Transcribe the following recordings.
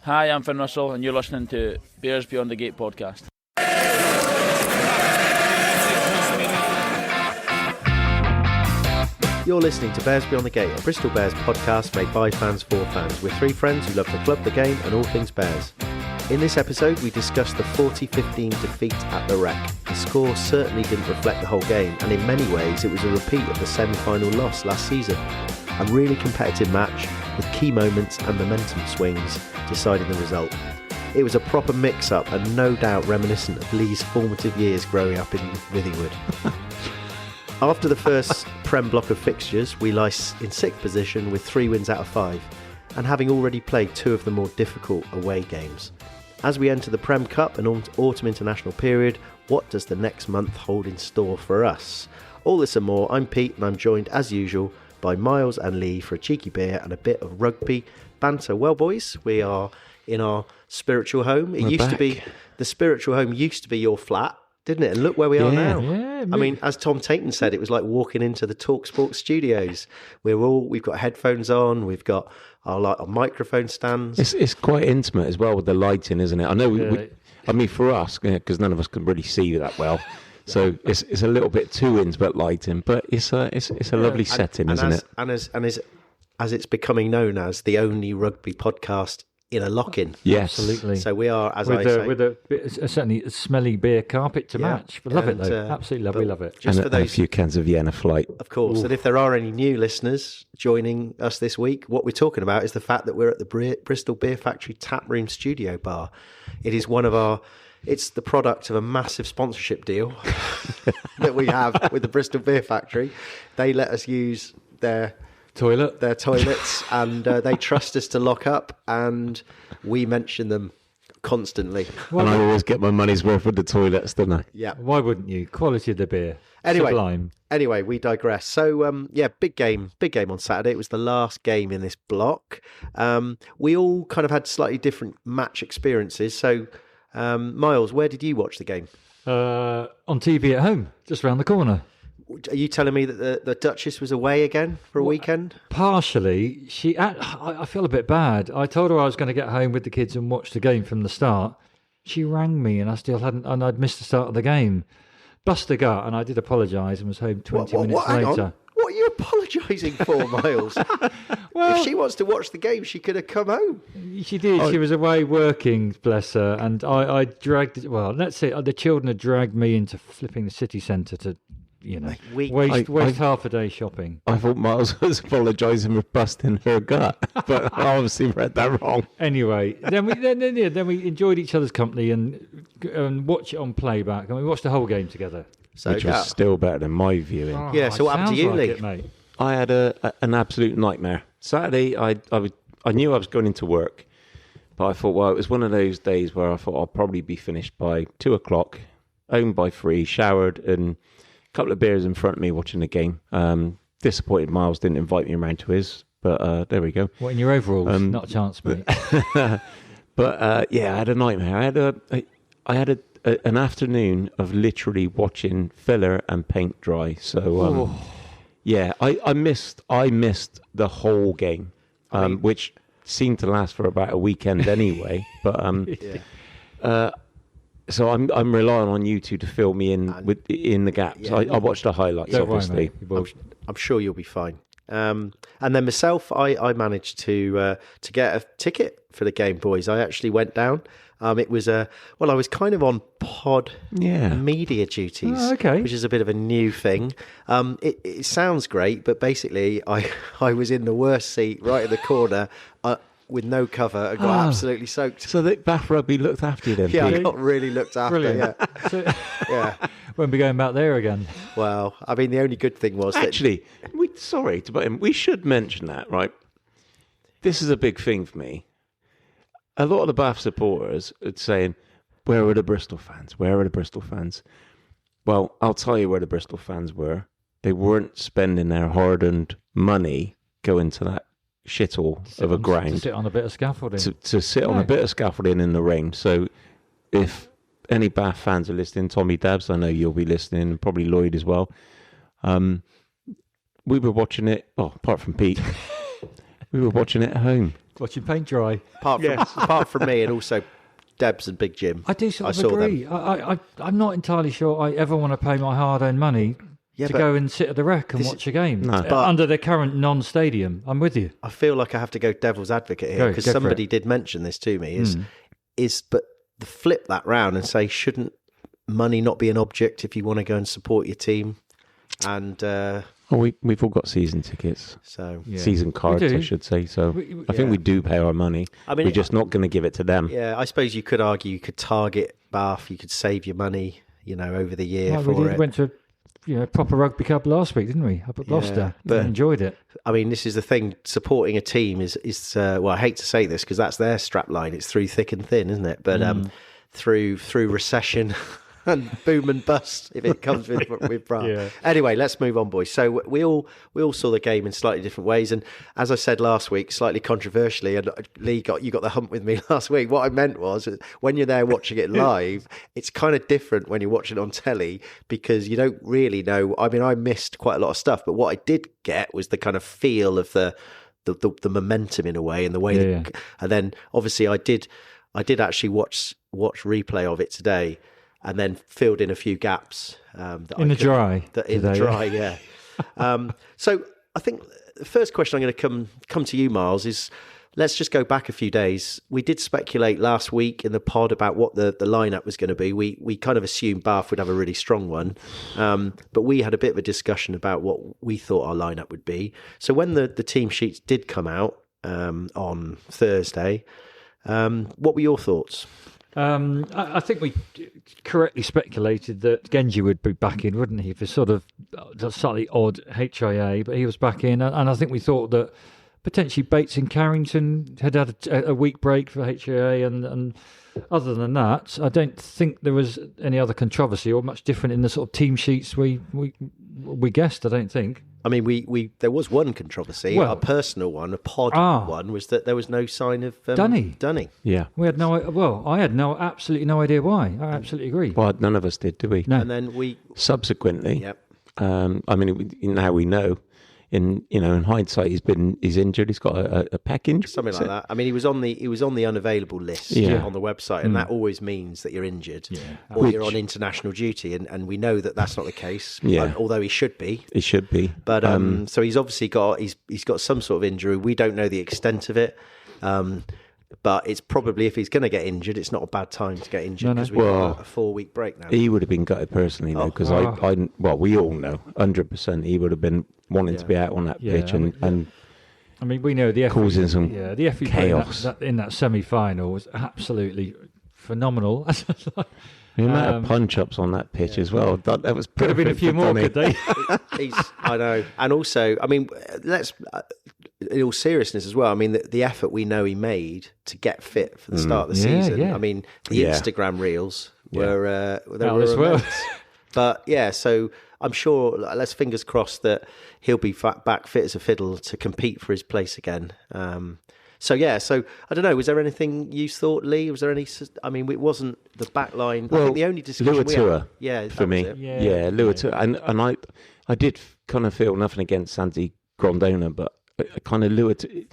Hi, I'm Finn Russell, and you're listening to Bears Beyond the Gate podcast. You're listening to Bears Beyond the Gate, a Bristol Bears podcast made by fans for fans. We're three friends who love the club, the game and all things Bears. In this episode, we discuss the 40-15 defeat at the Rec. The score certainly didn't reflect the whole game, and in many ways it was a repeat of the semi-final loss last season. A really competitive match with key moments and momentum swings deciding the result. It was a proper mix-up and no doubt reminiscent of Lee's formative years growing up in Withingwood. After the first Prem block of fixtures, we lie in sixth position with 3 wins out of 5, and having already played 2 of the more difficult away games. As we enter the Prem Cup and autumn international period, what does the next month hold in store for us? All this and more, I'm Pete and I'm joined as usual by Miles and Lee for a cheeky beer and a bit of rugby banter. Well boys, we are in our spiritual home. The spiritual home used to be your flat, didn't it? And look where we are now. Yeah, I mean, as Tom Tainton said, it was like walking into the TalkSport studios. We've got headphones on, we've got our microphone stands. It's quite intimate as well with the lighting, isn't it? I know. I mean, for us, because none of us can really see that well, so it's a little bit too intimate lighting, but it's a lovely setting, isn't it? And as it's becoming known as the only rugby podcast in a lock-in. Yes, absolutely. So we are, as with a certainly smelly beer carpet to match. We love it though. Absolutely love. We love it. Just and a few cans of Vienna Flight, of course. Ooh. And if there are any new listeners joining us this week, what we're talking about is the fact that we're at the Bristol Beer Factory Taproom Studio Bar. It is it's the product of a massive sponsorship deal that we have with the Bristol Beer Factory. They let us use their toilets, and they trust us to lock up, and we mention them constantly. And I always get my money's worth with the toilets, don't I? Yeah. Why wouldn't you? Quality of the beer. Sublime. Anyway, we digress. So, big game on Saturday. It was the last game in this block. We all kind of had slightly different match experiences. So, Miles, where did you watch the game? On TV at home, just around the corner. Are you telling me that the Duchess was away again for a weekend? Partially. I feel a bit bad. I told her I was going to get home with the kids and watch the game from the start. She rang me and I still hadn't, and I'd missed the start of the game. Bust a gut, and I did apologise and was home 20 minutes later. Hang on. What are you apologising for, Miles? Well, if she wants to watch the game, she could have come home. She did. She was away working, bless her. And I dragged, let's say the children had dragged me into flipping the city centre to, waste half a day shopping. I thought Miles was apologising for busting her gut, but I obviously read that wrong. Anyway, then we enjoyed each other's company and watch it on playback, and we watched the whole game together. Which was still better than my viewing. So what happened to you, Lee? Mate. I had an absolute nightmare. Saturday, I knew I was going into work, but I thought, it was one of those days where I thought I'll probably be finished by 2:00, home by 3, showered, and couple of beers in front of me watching the game. Disappointed Miles didn't invite me around to his, but there we go. What, in your overalls? Not a chance, mate. But I had a nightmare. I had an afternoon of literally watching filler and paint dry. So I missed the whole game, which seemed to last for about a weekend anyway. But so I'm relying on you two to fill me in in the gaps. Yeah, I watched the highlights, obviously. I'm sure you'll be fine. And then myself, I managed to get a ticket for the game, boys. I actually went down. It was I was kind of on pod media duties, which is a bit of a new thing. It sounds great, but basically I was in the worst seat, right in the corner, with no cover, and got absolutely soaked. So that Bath Rugby looked after you then? Yeah, I got really looked after. Brilliant. Yeah. Won't be going back there again. Well, I mean, the only good thing was actually, sorry to butt in, we should mention that, right? This is a big thing for me. A lot of the Bath supporters are saying, "Where are the Bristol fans? Where are the Bristol fans?" Well, I'll tell you where the Bristol fans were. They weren't spending their hard-earned money going to that shithole of a ground to sit on a bit of scaffolding. To sit on a bit of scaffolding in the rain. So if any Bath fans are listening, Tommy Dabbs, I know you'll be listening, and probably Lloyd as well. We were watching it, apart from Pete, we were watching it at home. Watching paint dry. Apart from me, and also Debs and Big Jim. I do sort of saw agree. them. I'm not entirely sure I ever want to pay my hard-earned money to go and sit at the Rec and watch a game under the current non-stadium. I'm with you. I feel like I have to go devil's advocate here because somebody did mention this to me. But flip that round and say, shouldn't money not be an object if you want to go and support your team? And we've all got season tickets, season cards, I should say. So I think we do pay our money. I mean, we're just not going to give it to them. Yeah, I suppose you could argue you could target Bath, you could save your money, over the year for it. We went to a proper rugby club last week, didn't we? Up at Gloucester, but enjoyed it. I mean, this is the thing: supporting a team is well, I hate to say this because that's their strap line. It's through thick and thin, isn't it? But through recession. And boom and bust if it comes with Bath. Yeah. Anyway, let's move on, boys. So we all saw the game in slightly different ways, and as I said last week, slightly controversially, and Lee you got the hump with me last week. What I meant was, when you're there watching it live, it's kind of different when you're watching it on telly because you don't really know. I mean, I missed quite a lot of stuff, but what I did get was the kind of feel of the momentum in a way, and the way. And then obviously I did actually watch replay of it today. And then filled in a few gaps in the dry. Yeah. So I think the first question I'm going to come to you, Miles, is let's just go back a few days. We did speculate last week in the pod about what the lineup was going to be. We kind of assumed Bath would have a really strong one, but we had a bit of a discussion about what we thought our lineup would be. So when the team sheets did come out on Thursday, what were your thoughts? I think we correctly speculated that Genji would be back in, wouldn't he, for sort of slightly odd HIA, but he was back in. And I think we thought that potentially Bates and Carrington had a week break for HIA. And other than that, I don't think there was any other controversy or much different in the sort of team sheets we guessed, I don't think. I mean, there was one controversy, a personal one, a pod one, was that there was no sign of Dunny. Yeah, we had I had absolutely no idea why. I absolutely agree. Well, none of us did we? No. And then we subsequently. Yep. I mean, now we know. In hindsight, he's injured. He's got a pec injury, something like that. I mean, he was on the unavailable list on the website, and that always means that you're injured or you're on international duty, and we know that that's not the case. Although he should be. He should be. But so he's obviously got some sort of injury. We don't know the extent of it. But it's probably, if he's going to get injured, it's not a bad time to get injured because we've got a 4-week break now. He would have been gutted personally, though, because we all know 100% he would have been wanting to be out on that pitch and I mean, we know the causing some the FA chaos in that semi-final was absolutely phenomenal. The amount of punch-ups on that pitch as well. That was could have been a few more, could they? I know. And also, I mean, in all seriousness as well, I mean, the effort we know he made to get fit for the start of the season. Yeah. I mean, the Instagram reels were immense. But so I'm sure, let's fingers crossed that he'll be back fit as a fiddle to compete for his place again. So I don't know. Was there anything you thought, Lee? Was there any? I mean, it wasn't the back line. Well, I think the only discussion we had, for me, Luatua, and I did kind of feel nothing against Santi Grondona, but I kind of Luatua.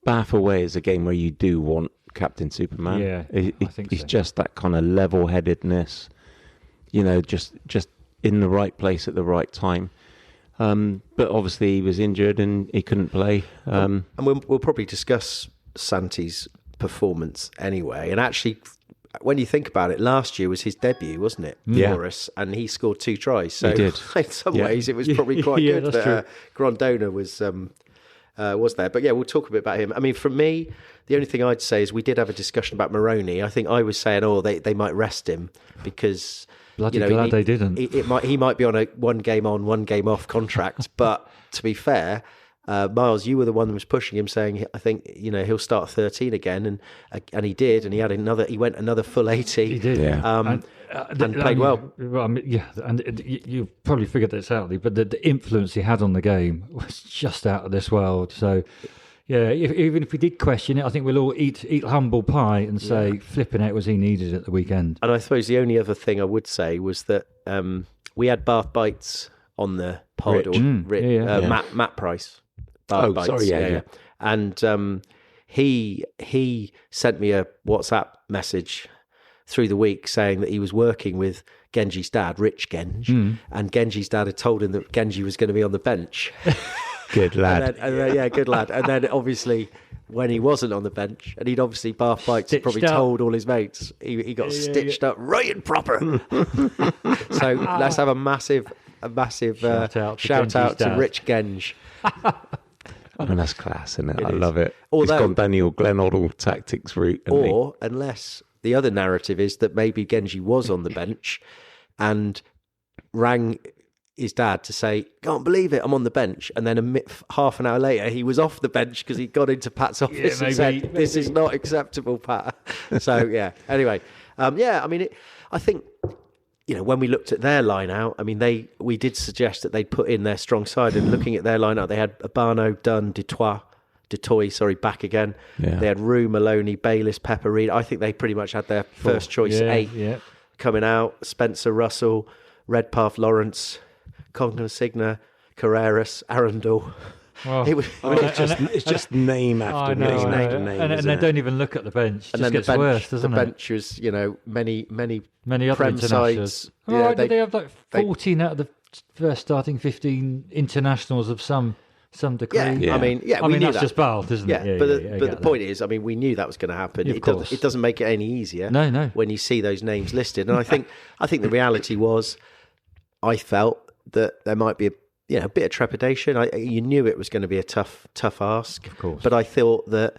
Bath away is a game where you do want Captain Superman. Yeah, I think he's just that kind of level-headedness. Just in the right place at the right time. But obviously he was injured and he couldn't play. And we'll probably discuss Santi's performance anyway. And actually, when you think about it, last year was his debut, wasn't it, for us? And he scored 2 tries. So he did. In some ways, it was probably quite good that Grondona was there. But we'll talk a bit about him. I mean, for me, the only thing I'd say is we did have a discussion about Maroney. I think I was saying, they might rest him because... Bloody glad they didn't. He might be on a 1 game on, 1 game off contract. But to be fair, Miles, you were the one that was pushing him, saying, I think he'll start 13 again, and he did, and he went another full 80. He did, and played well. I mean, and you probably figured this out, Lee, but the influence he had on the game was just out of this world. So. Yeah, even if we did question it, I think we'll all eat humble pie and say, flipping out, was he needed at the weekend? And I suppose the only other thing I would say was that we had Bath Bites on the pod, Matt Price. Bath Bites, sorry, yeah. And he sent me a WhatsApp message through the week saying that he was working with Genji's dad, Rich Genj, and Genji's dad had told him that Genji was going to be on the bench. Good lad. Yeah, good lad. And then obviously when he wasn't on the bench, and he'd obviously Bath Bikes probably told all his mates, he got stitched up right and proper. So let's have a massive shout out to Rich Genj. I mean, that's class, isn't it? I is. love it. Although, he's gone Daniel Glenhoddle tactics route. Unless the other narrative is that maybe Genji was on the bench and rang his dad to say, "Can't believe it, I'm on the bench," and then half an hour later he was off the bench because he got into Pat's office and said, "This is not acceptable, Pat." So yeah. Anyway, I mean, I think, when we looked at their line out, I mean, we did suggest that they'd put in their strong side, and looking at their line out, they had Abano, Dunn, Dutoy, back again. Yeah. They had Rue, Maloney, Bayliss, Pepper Reed. I think they pretty much had their first choice 8 coming out. Spencer, Russell, Redpath, Lawrence, Consigna, Carreras, Arundel. Well, it's just name after name after name. And they don't even look at the bench. It just gets worse, doesn't it? The bench was, many other Prem internationals. sides. Did they have like 14 out of the first starting 15 internationals of some degree? Yeah. I mean, we knew that's that. just Bath, isn't it? Yeah, but the point is, I mean, we knew that was going to happen. It doesn't make it any easier. No. When you see those names listed, and I think the reality was, I felt that there might be a bit of trepidation. You knew it was going to be a tough ask, of course. But I thought that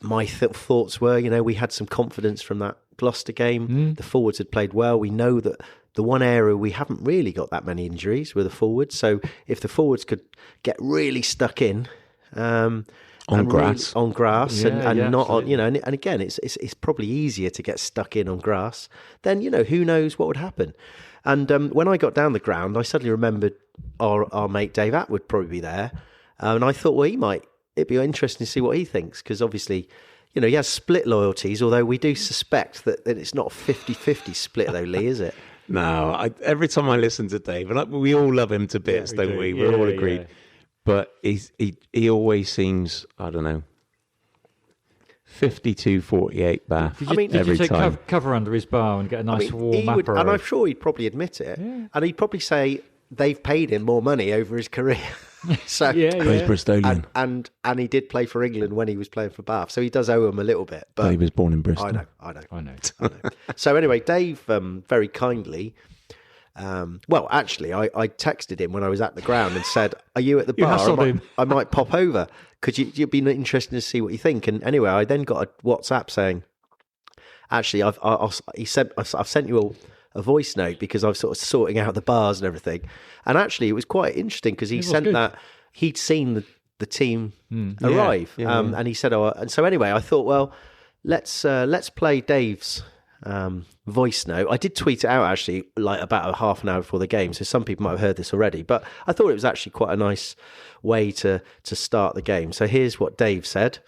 my thoughts were, we had some confidence from that Gloucester game. The forwards had played well. We know that the one area we haven't really got that many injuries were the forwards. So if the forwards could get really stuck in on grass, and not on, absolutely. and again, it's probably easier to get stuck in on grass. Then who knows what would happen. And when I got down the ground, I suddenly remembered our mate Dave Atwood probably be there. And I thought, well, it'd be interesting to see what he thinks, because obviously, he has split loyalties, although we do suspect that it's not a 50-50 split, though, Lee, is it? No, every time I listen to Dave, and we all love him to bits, don't we? We're all agreed. Yeah. But he always seems, I don't know, 52-48 Bath. Did you take cover under his bar and get a nice warm apero? And I'm sure he'd probably admit it. Yeah. And he'd probably say they've paid him more money over his career. So he's Bristolian. And he did play for England when he was playing for Bath. So he does owe him a little bit. But he was born in Bristol. I know. So anyway, Dave very kindly... actually, I texted him when I was at the ground and said, "Are you at the bar? I might pop over. Could you'd be interested to see what you think?" And anyway, I then got a WhatsApp saying, "Actually, I've sent you a voice note because I'm sort of sorting out the bars and everything." And actually, it was quite interesting because he sent that he'd seen the team arrive, and he said, "Oh," and so anyway, I thought, well, let's play Dave's voice note. I did tweet it out actually, like about a half an hour before the game, so some people might have heard this already, but I thought it was actually quite a nice way to start the game. So here's what Dave said.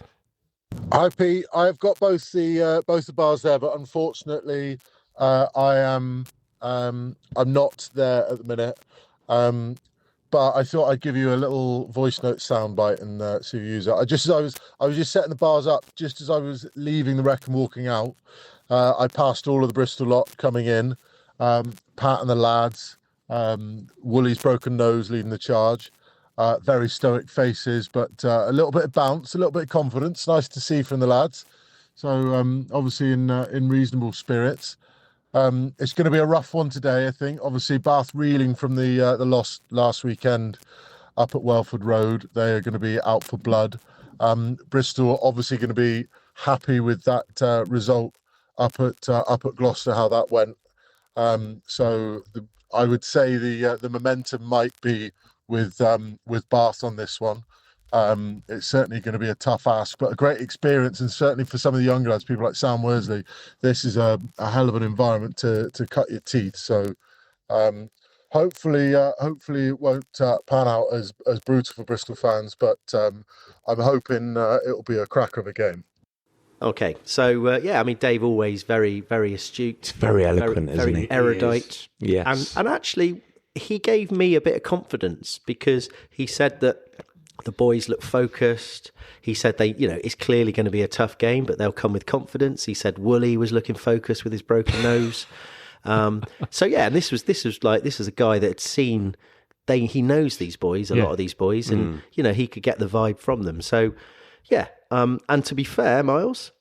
Hi Pete, I've got both the bars there, but unfortunately I'm not there at the minute, but I thought I'd give you a little voice note soundbite and see if you use it. I was just setting the bars up just as I was leaving the wreck and walking out. I passed all of the Bristol lot coming in, Pat and the lads, Woolly's broken nose leading the charge, very stoic faces, but a little bit of bounce, a little bit of confidence, nice to see from the lads. So obviously in reasonable spirits. It's going to be a rough one today, I think. Obviously Bath reeling from the loss last weekend up at Welford Road. They are going to be out for blood. Bristol obviously going to be happy with that result up at Gloucester, how that went. So I would say the momentum might be with Bath on this one. It's certainly going to be a tough ask, but a great experience, and certainly for some of the younger lads, people like Sam Worsley, this is a hell of an environment to cut your teeth. So hopefully it won't pan out as brutal for Bristol fans, but I'm hoping it'll be a cracker of a game. Okay, so I mean, Dave always very, very astute, very eloquent, isn't he? Very erudite. Yes, and actually, he gave me a bit of confidence because he said that The boys look focused. He said it's clearly going to be a tough game, but they'll come with confidence. He said Woolley was looking focused with his broken nose. And this was a guy that had seen. He knows these boys, a lot of these boys, and he could get the vibe from them. So, yeah. And to be fair, Miles,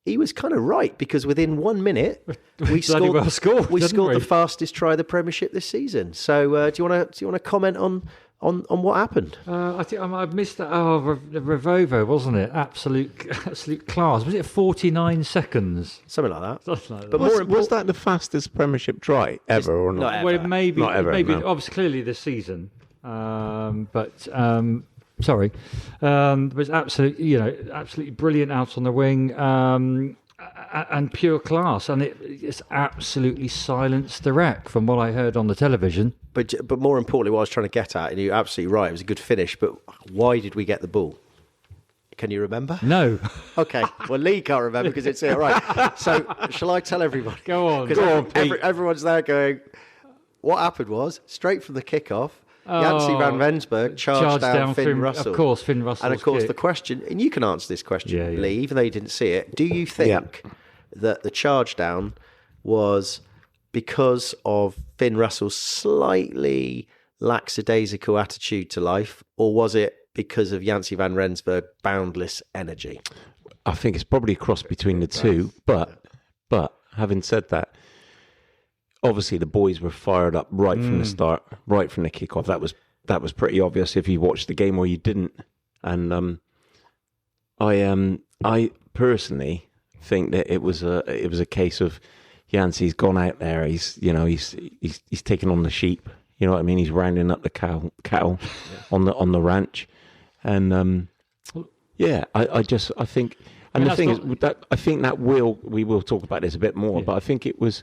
he was kind of right, because within 1 minute we scored the fastest try of the Premiership this season. So, do you want to comment on what happened? I think I missed that. Revovo, wasn't it? Absolute class. Was it 49 seconds? Something like that. But was that the fastest Premiership try ever or not? Not ever. Well, maybe. Not ever, maybe. no. Obviously, clearly this season. Sorry, it was absolutely brilliant out on the wing. And pure class, and it's absolutely silenced the wreck from what I heard on the television. But more importantly, what I was trying to get at, and you're absolutely right, it was a good finish, but why did we get the ball? Can you remember? No. Okay, well, Lee can't remember because it's here, right. So, shall I tell everybody? Go on. Because everyone's there going, what happened was, straight from the kickoff, Jancy van Rensburg charged down Finn Russell. Of course, Finn Russell. And of course, the question, and you can answer this question, Lee, even though you didn't see it. Do you think that the charge down was because of Finn Russell's slightly lackadaisical attitude to life, or was it because of Jancy van Rensburg boundless energy? I think it's probably a cross between the two. But having said that, obviously, the boys were fired up right from the start, right from the kickoff. That was pretty obvious if you watched the game or you didn't. And I personally think that it was a case of Jancy's gone out there. He's taken on the sheep. You know what I mean? He's rounding up the cattle on the ranch, and I think. And the thing is that I think that we will talk about this a bit more, but I think it was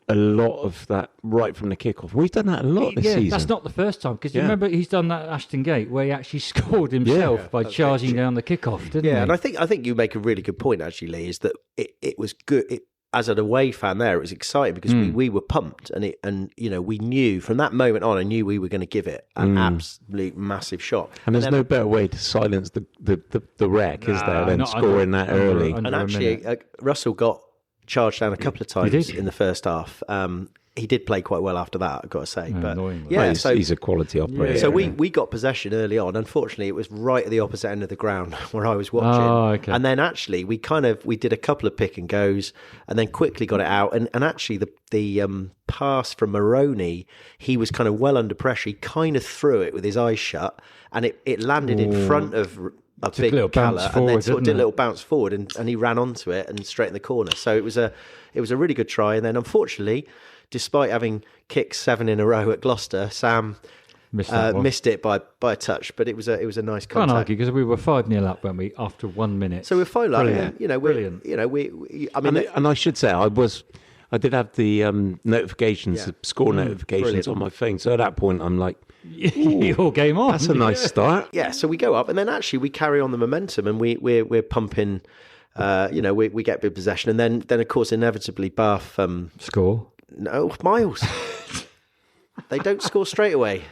a lot of that right from the kickoff. We've done that a lot this season. That's not the first time, because you remember he's done that at Ashton Gate where he actually scored himself by charging down the kickoff, didn't he? Yeah, and I think you make a really good point, actually, Lee, is that it was good. As an away fan there, it was exciting because we were pumped, and we knew from that moment on, I knew we were going to give it an absolute massive shot. And there's no better way to silence the wreck, is there, than scoring that early. And actually, Russell got charged down a couple of times in the first half. He did play quite well after that, I've got to say. But he's a quality operator. So we got possession early on. Unfortunately, it was right at the opposite end of the ground where I was watching. Oh, okay. And then actually, we did a couple of pick and goes, and then quickly got it out. And actually, the pass from Maroney, he was kind of well under pressure. He kind of threw it with his eyes shut, and it landed in front of a big Calla, and then sort of did a little bounce forward, and he ran onto it and straight in the corner. So it was a really good try. And then unfortunately, despite having kicked 7 in a row at Gloucester, Sam missed it by a touch. But it was a nice contact. Can't argue, because we were 5-0 up, weren't we, after 1 minute? So we're 5-0 up. Brilliant. And I should say I did have the notifications, the score notifications on my phone. So at that point, I'm like, your game on. That's a nice start. Yeah, so we go up, and then actually we carry on the momentum, and we're pumping. We get big possession, and then of course inevitably Bath score. No, Miles. They don't score straight away.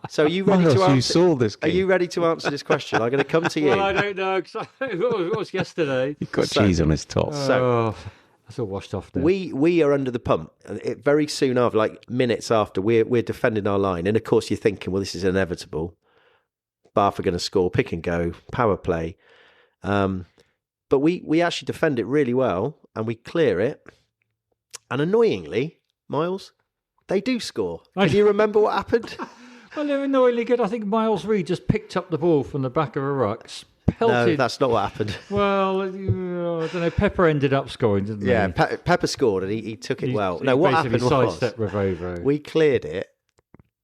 So are you ready Miles, to answer? you saw this game. Are you ready to answer this question? I'm going to come to you. Well, I don't know. What was yesterday? He's got cheese on his top. That's all washed off there. We are under the pump. Very soon after, like minutes after, we're defending our line. And of course you're thinking, well, this is inevitable. Bath are going to score, pick and go, power play. But we actually defend it really well, and we clear it. And annoyingly, Miles, they do score. Can you remember what happened? Well, they're annoyingly good. I think Miles Reed just picked up the ball from the back of a ruck, pelted. No, that's not what happened. Well, I don't know. Pepper ended up scoring, didn't he? Yeah, Pepper scored, and he took it well. No, what happened was we cleared it.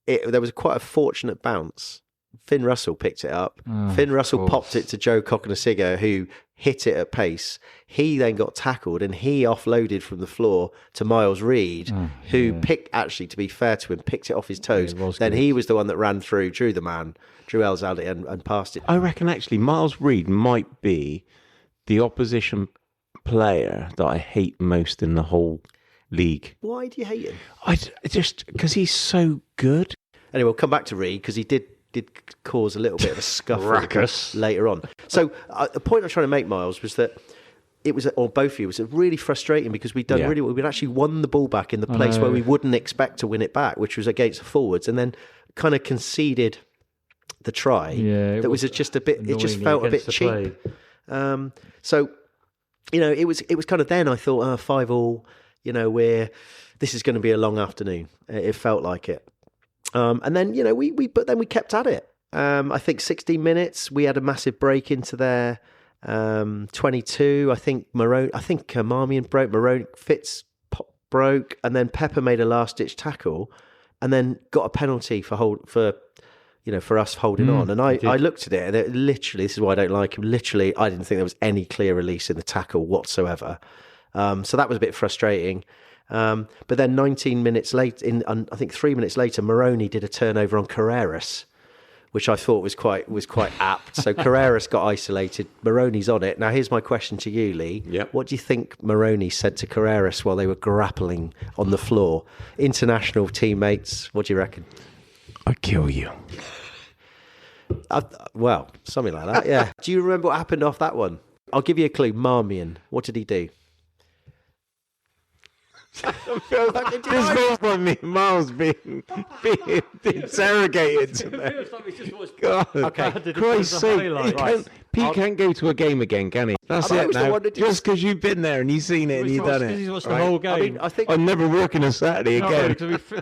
There was quite a fortunate bounce. Finn Russell picked it up. Finn Russell popped it to Joe Coconasigo, who hit it at pace. He then got tackled, and he offloaded from the floor to Miles Reed, who picked, actually, to be fair to him, picked it off his toes. Then he was the one that ran through, drew Elzaldi and passed it. I reckon actually Miles Reed might be the opposition player that I hate most in the whole league. Why do you hate him? I just because he's so good. Anyway, we'll come back to Reed, because he did did cause a little bit of a scuffle Ruckus. later on. So the point I'm trying to make, Miles, was that it was, or both of you, it was really frustrating because we'd done really well. We'd actually won the ball back in the place where we wouldn't expect to win it back, which was against the forwards, and then kind of conceded the try. Yeah, that was just a bit. It just felt a bit cheap. So, it was kind of then I thought, 5-5. This is going to be a long afternoon. It felt like it. And then, but then we kept at it. I think 16 minutes, we had a massive break into their 22. I think Marmion broke, Maroney Fitz broke, and then Pepper made a last-ditch tackle, and then got a penalty for us holding on. And I looked at it, and it literally, this is why I don't like him. Literally, I didn't think there was any clear release in the tackle whatsoever. So that was a bit frustrating. But then 19 minutes later, I think 3 minutes later, Maroney did a turnover on Carreras, which I thought was quite apt. So Carreras got isolated. Maroney's on it. Now, here's my question to you, Lee. Yep. What do you think Maroney said to Carreras while they were grappling on the floor? International teammates, what do you reckon? I'll kill you. Well, something like that, yeah. Do you remember what happened off that one? I'll give you a clue. Marmion. What did he do? This feels like me and Miles being interrogated today. God, Okay. Christ's sake. Pete can't go to a game again, can he? That's it now. Just because you've been there and you've seen it and you've done it. He's watched the whole game. I think I'm never working on Saturday again.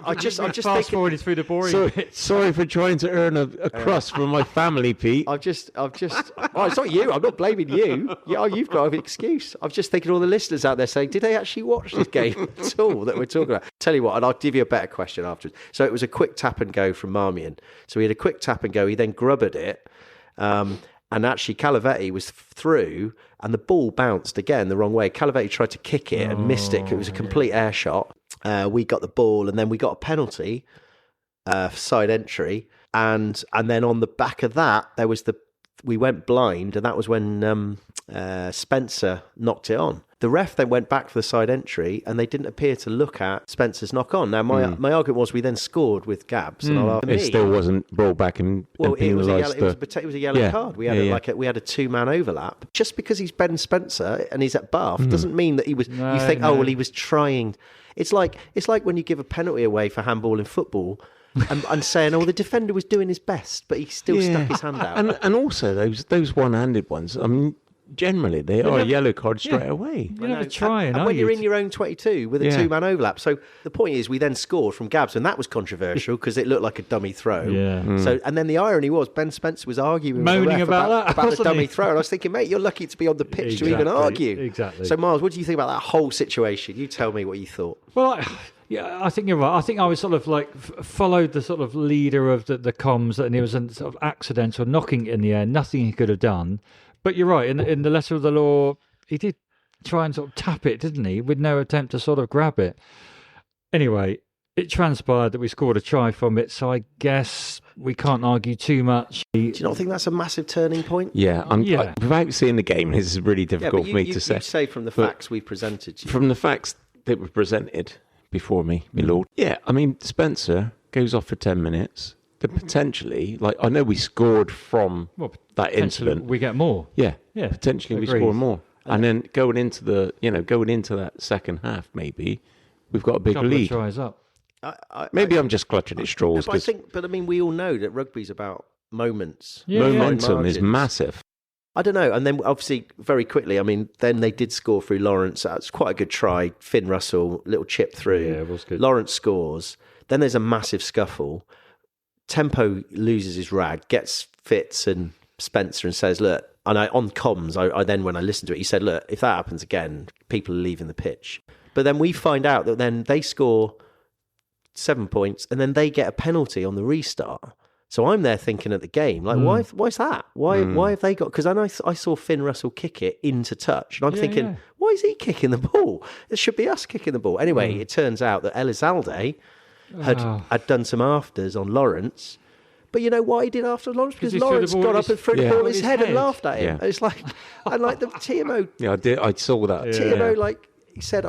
I'm just fast forwarded through the boring bits. Sorry for trying to earn a crust from my family, Pete. Oh, it's not you. I'm not blaming you. You've got an excuse. I'm just thinking all the listeners out there saying, did they actually watch this game at all that we're talking about? Tell you what, and I'll give you a better question afterwards. So it was a quick tap and go from Marmion. So he had a quick tap and go. He then grubbered it. And actually, Calavetti was through, and the ball bounced again the wrong way. Calavetti tried to kick it and missed it. It was a complete air shot. We got the ball, and then we got a penalty for side entry. And then on the back of that, we went blind, and that was when Spencer knocked it on. The ref then went back for the side entry, and they didn't appear to look at Spencer's knock on. Now, my argument was we then scored with Gabs. And it still wasn't brought back and penalised. It was a yellow card. We had we had a 2-man overlap. Just because he's Ben Spencer and he's at Bath doesn't mean that he was. He was trying. It's like when you give a penalty away for handball in football. and saying, the defender was doing his best, but he still stuck his hand out. And also those one-handed ones. I mean, generally they are a yellow card straight away. You never try, and when you're in your own 22 with a 2-man overlap. So the point is, we then scored from Gabs, and that was controversial because it looked like a dummy throw. Yeah. So, and then the irony was Ben Spencer was arguing, moaning about the dummy throw, and I was thinking, mate, you're lucky to be on the pitch to even argue. Exactly. So, Miles, what do you think about that whole situation? You tell me what you thought. Well, I think you're right. I think I was sort of like followed the sort of leader of the comms, and it was a sort of accidental knocking in the air, nothing he could have done. But you're right, in the letter of the law, he did try and sort of tap it, didn't he, with no attempt to sort of grab it. Anyway, it transpired that we scored a try from it, so I guess we can't argue too much. Do you not think that's a massive turning point? Yeah, without seeing the game, this is really difficult for me to say. You say from the facts we presented to you. From the facts that were presented before me, my lord. Yeah, I mean, Spencer goes off for 10 minutes. That potentially, I know we scored from that incident. We get more. Yeah. Potentially we score more. And then going into that second half, maybe we've got a bigger lead. Tries up. Maybe I'm just clutching at straws. But I mean, we all know that rugby's about moments. Momentum is massive. I don't know. And then obviously very quickly, I mean, then they did score through Lawrence. That's quite a good try. Finn Russell, little chip through. Yeah, it was good. Lawrence scores. Then there's a massive scuffle. Tempo loses his rag, gets Fitz and Spencer and says, look, and on comms, I then, when I listened to it, he said, look, if that happens again, people are leaving the pitch. But then we find out that then they score 7 points and then they get a penalty on the restart. So I'm there thinking at the game, why is that? Why have they got... Because I saw Finn Russell kick it into touch, and I'm thinking, why is he kicking the ball? It should be us kicking the ball. Anyway, it turns out that Elizalde had done some afters on Lawrence. But you know why he did after Lawrence? Because Lawrence got up and threw the ball in his head and laughed at him. Yeah. It's like, and like the TMO... Yeah, I saw that. TMO, he said,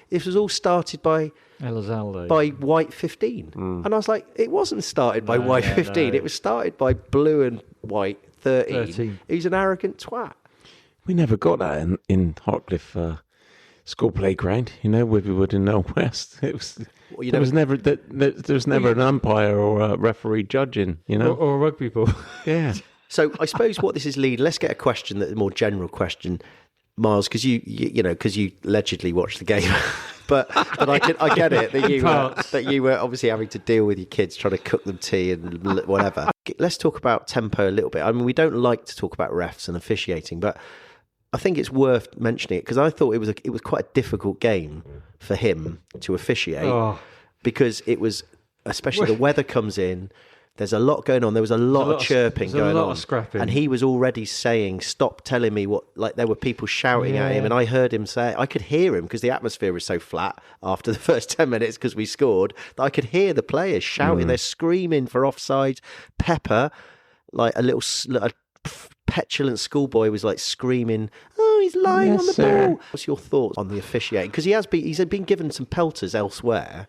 this was all started by Elizalde. by white 15. And I was like, it wasn't started by white 15. No. It was started by blue and white 13. He's an arrogant twat. We never got that in Hartcliffe school playground, Withywood and Knoll West. It was there was never an umpire or a referee judging, or rugby ball. Yeah. So I suppose what this is leading, let's get a question, a more general question, Miles, because you allegedly watched the game. But I get it that you were obviously having to deal with your kids trying to cook them tea and whatever. Let's talk about tempo a little bit. I mean, we don't like to talk about refs and officiating, but I think it's worth mentioning it because I thought it was quite a difficult game for him to officiate because it was, especially the weather comes in. There's a lot going on. There was a lot of chirping going on. There's a lot of scrapping. And he was already saying, stop telling me what, like there were people shouting at him. And I heard him say, I could hear him because the atmosphere was so flat after the first 10 minutes because we scored that I could hear the players shouting. They're screaming for offside. Pepper, like a petulant schoolboy was like screaming, oh, he's lying on the ball. What's your thoughts on the officiating? Because he's been given some pelters elsewhere.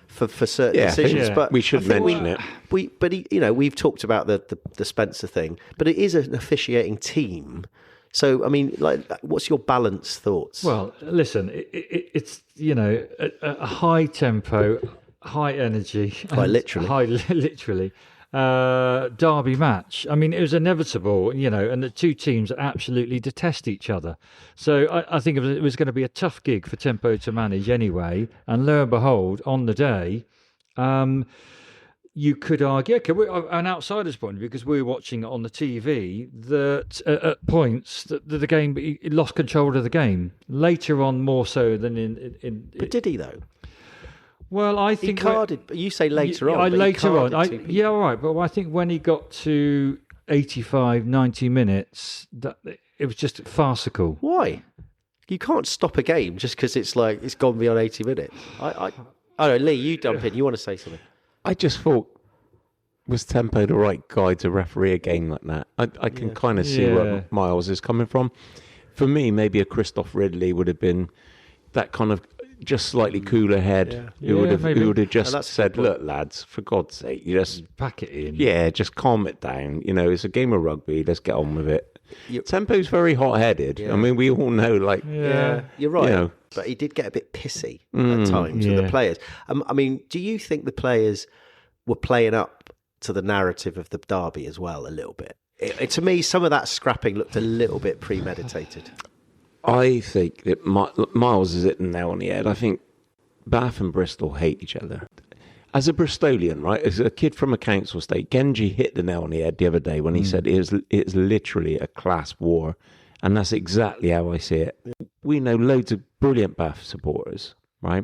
For certain decisions, but we should mention it. We've talked about the Spencer thing, but it is an officiating team. So, I mean, like, what's your balanced thoughts? Well, listen, it's a high tempo, high energy, quite literally, derby match. I mean, it was inevitable, and the two teams absolutely detest each other. So I think it was going to be a tough gig for Tempo to manage anyway. And lo and behold, on the day, you could argue, an outsider's point of view, because we were watching it on the TV, that at points that the game, he lost control of the game. Later on, more so than in But did he though? Well, I think he carded. You say later on. All right. But I think when he got to 85, 90 minutes, that it was just farcical. Why? You can't stop a game just because it's gone beyond 80 minutes. I don't know, Lee, you jump in. You want to say something? I just thought, was Tempo the right guy to referee a game like that? I can kind of see where Miles is coming from. For me, maybe a Christoph Ridley would have been that kind of just slightly cooler head who would have just said, look, lads, for God's sake, you just pack it in. Yeah, just calm it down. It's a game of rugby. Let's get on with it. Tempo's very hot-headed. Yeah. I mean, we all know, you're right. But he did get a bit pissy at times with the players. I mean, do you think the players were playing up to the narrative of the derby as well a little bit? To me, some of that scrapping looked a little bit premeditated. I think that Miles is hitting the nail on the head. I think Bath and Bristol hate each other. As a Bristolian, right, as a kid from a council estate, Genji hit the nail on the head the other day when he said it's literally a class war. And that's exactly how I see it. Yeah. We know loads of brilliant Bath supporters, right?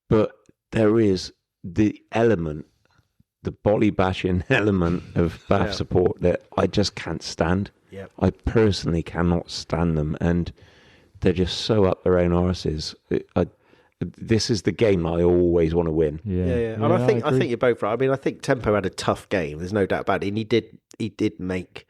But there is the body bashing element of Bath support that I just can't stand. Yep. I personally cannot stand them, and they're just so up their own arses. This is the game I always want to win. Yeah. And I think you're both right. I mean, I think Tempo had a tough game. There's no doubt about it. And he did make,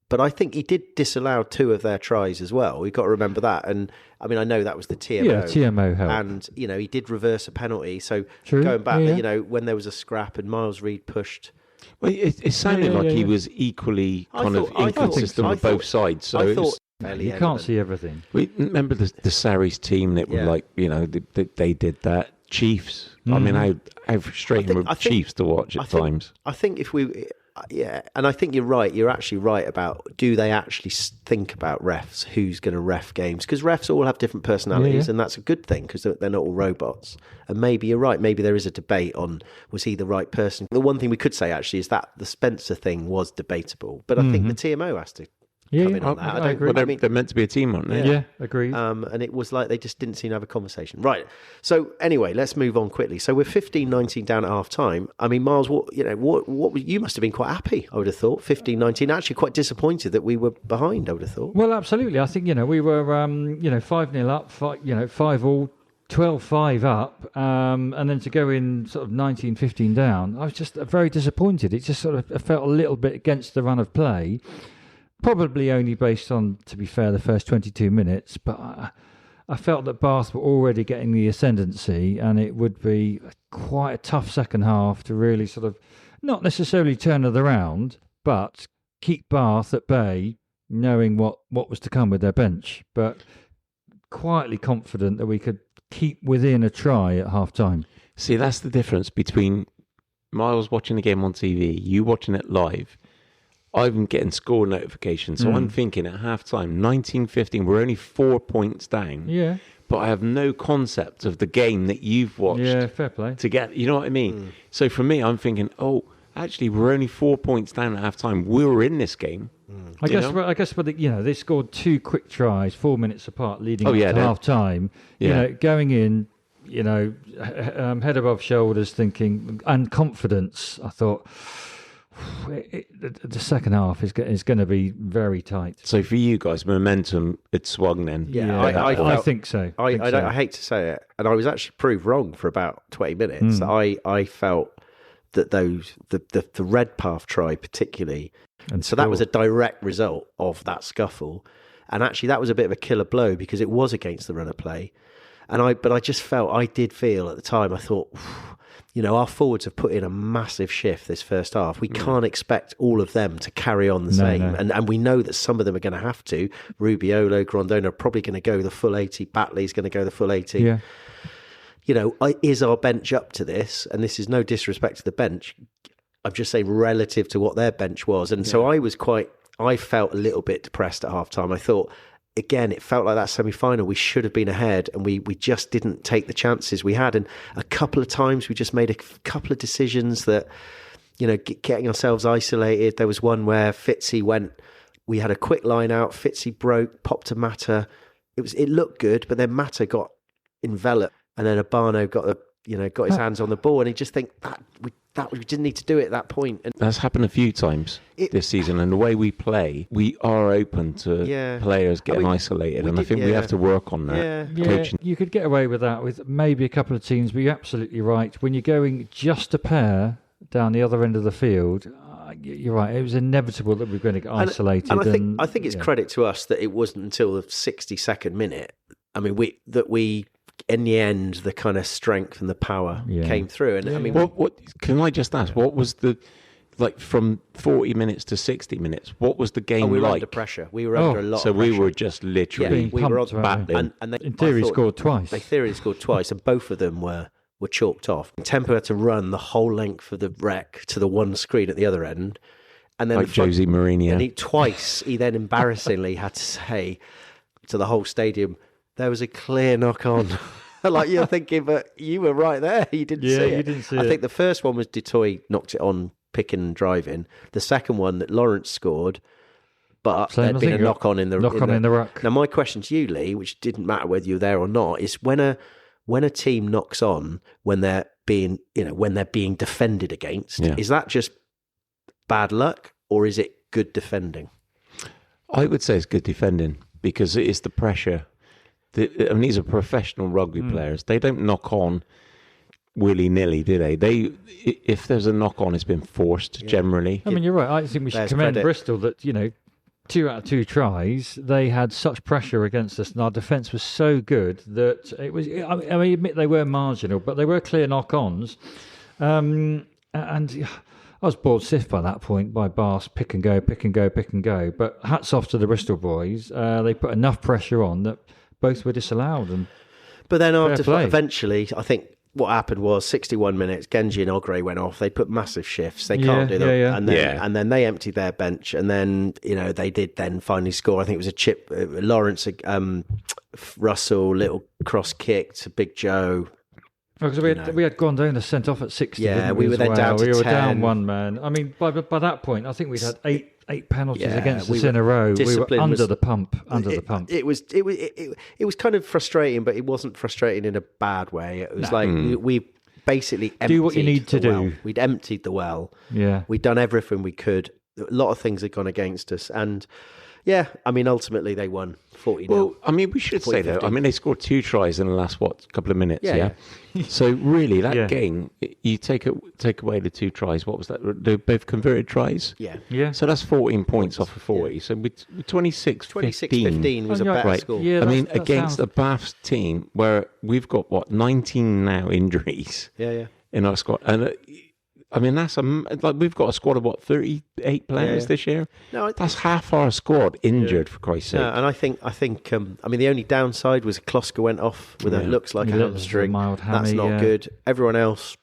but I think he did disallow 2 of their tries as well. We've got to remember that. And I mean, I know that was the TMO. Yeah, TMO helped. And he did reverse a penalty. So True. Going back, when there was a scrap and Miles Reed pushed. Well, it sounded like he was equally kind of inconsistent on both sides. So you can't see everything. Remember the Sarries team that were they did that. Chiefs. I mean, how frustrating were Chiefs to watch at times. I think and I think you're right. You're actually right about, do they actually think about refs? Who's going to ref games? Because refs all have different personalities, and that's a good thing because they're not all robots. And maybe you're right. Maybe there is a debate on, was he the right person? The one thing we could say actually is that the Spencer thing was debatable, but I think the TMO has to come in on that. I agree. Well, they're meant to be a team, aren't they? Yeah, agreed. And it was like they just didn't seem to have a conversation. Right. So anyway, let's move on quickly. So we're 15-19 down at half time. I mean, Miles, you must have been quite happy, I would have thought. 15-19, actually quite disappointed that we were behind, I would have thought. Well, absolutely. I think, we were 5-0 up, 5-5, 12-5 up, and then to go in sort of 19-15 down, I was just very disappointed. It just sort of felt a little bit against the run of play. Probably only based on, to be fair, the first 22 minutes. But I felt that Bath were already getting the ascendancy, and it would be quite a tough second half to really sort of not necessarily turn it around, but keep Bath at bay, knowing what was to come with their bench, but quietly confident that we could keep within a try at half time. See, that's the difference between Miles watching the game on TV, you watching it live. I'm getting score notifications, so I'm thinking at half-time, 19-15, we're only 4 points down. Yeah. But I have no concept of the game that you've watched. Yeah, fair play. To get, you know what I mean? So for me, I'm thinking, actually, we're only 4 points down at half-time. We were in this game. I guess, but they scored 2 quick tries, 4 minutes apart, leading up to half-time. Yeah. Going in, head above shoulders, thinking, and confidence. I thought the second half is going to be very tight. So for you guys, momentum had swung then. Yeah, I think so. I hate to say it, and I was actually proved wrong for about 20 minutes. I felt that the Redpath try particularly, and so that was a direct result of that scuffle, and actually that was a bit of a killer blow because it was against the run of play, but I did feel at the time, I thought, our forwards have put in a massive shift this first half. We can't expect all of them to carry on the same. No. And we know that some of them are going to have to. Rubiolo, Grondona are probably going to go the full 80. Batley's going to go the full 80. Yeah. Is our bench up to this? And this is no disrespect to the bench. I'm just saying relative to what their bench was. And so I felt a little bit depressed at half-time. I thought, again, it felt like that semi-final. We should have been ahead, and we just didn't take the chances we had. And a couple of times we just made a couple of decisions that, getting ourselves isolated. There was one where Fitzy we had a quick line out, Fitzy broke, popped to Mata. It looked good, but then Mata got enveloped, and then Abano got his hands on the ball, and he just think we didn't need to do it at that point. And that's happened a few times this season, and the way we play, we are open to players getting isolated, and I think we have to work on that. Yeah, you could get away with that with maybe a couple of teams, but you're absolutely right. When you're going just a pair down the other end of the field, you're right. It was inevitable that we were going to get isolated. And I think it's credit to us that it wasn't until the 62nd minute. I mean, we in the end, the kind of strength and the power came through. And I mean, what can I just ask? What was the from 40 minutes to 60 minutes? What was the game we were like? Under pressure. We were under a lot. So of pressure. we were just literally we were battling. And they, in theory, scored twice. They theory scored twice, and both of them were chalked off. Tempo had to run the whole length of the Rec to the one screen at the other end, and then Josie Mourinho. And he then embarrassingly had to say to the whole stadium, there was a clear knock on. Like you're thinking, but you were right there. You didn't see it. You didn't see I think the first one was Dutoy knocked it on picking and driving. The second one that Lawrence scored, but there'd been a knock on in the ruck. Now my question to you, Lee, which didn't matter whether you're there or not, is when a team knocks on when they're being defended against, is that just bad luck or is it good defending? I would say it's good defending because it is the pressure. These are professional rugby players. They don't knock on willy-nilly, do they? If there's a knock on, it's been forced generally. I mean, you're right. I think we should commend Bristol that 2 out of 2 tries, they had such pressure against us, and our defence was so good that it was. I mean, admit they were marginal, but they were clear knock-ons. And I was bored stiff by that point by Bath's pick and go. But hats off to the Bristol boys. They put enough pressure on that both were disallowed. But then eventually, I think what happened was 61 minutes, Genji and Ogre went off. They put massive shifts. They can't do that. And then they emptied their bench. And then, they did then finally score. I think it was a chip. Lawrence, Russell, little cross kick to Big Joe. Because we had Grondona sent off at 60. Yeah, we were then down to 10. We were down one man. I mean, by that point, I think we'd had eight penalties against us in a row. We were under the pump. It was kind of frustrating, but it wasn't frustrating in a bad way. It was we basically emptied do what you need to do. We'd emptied the well. Yeah, we'd done everything we could. A lot of things had gone against us, and Yeah, I mean, ultimately they won 40-0. Well, I mean, we should say that. 40-15. I mean, they scored 2 tries in the last, couple of minutes, Yeah, So really, that Yeah. game, you take away the 2 tries. What was that? They both converted tries? Yeah. Yeah. So that's 14 points off of 40. So with 26-15. 26-15 was a Oh, better Right. score. Yeah, I mean, that against sounds- a Baths team where we've got, 19 now injuries Yeah. in our squad. And I mean, that's we've got a squad of 38 players Yeah. this year. No, That's half our squad injured, for Christ's sake. No, and I think, I mean, the only downside was Kloska went off with it looks like Yeah, a that was a hamstring. mild That's hammy, not yeah. good. Everyone else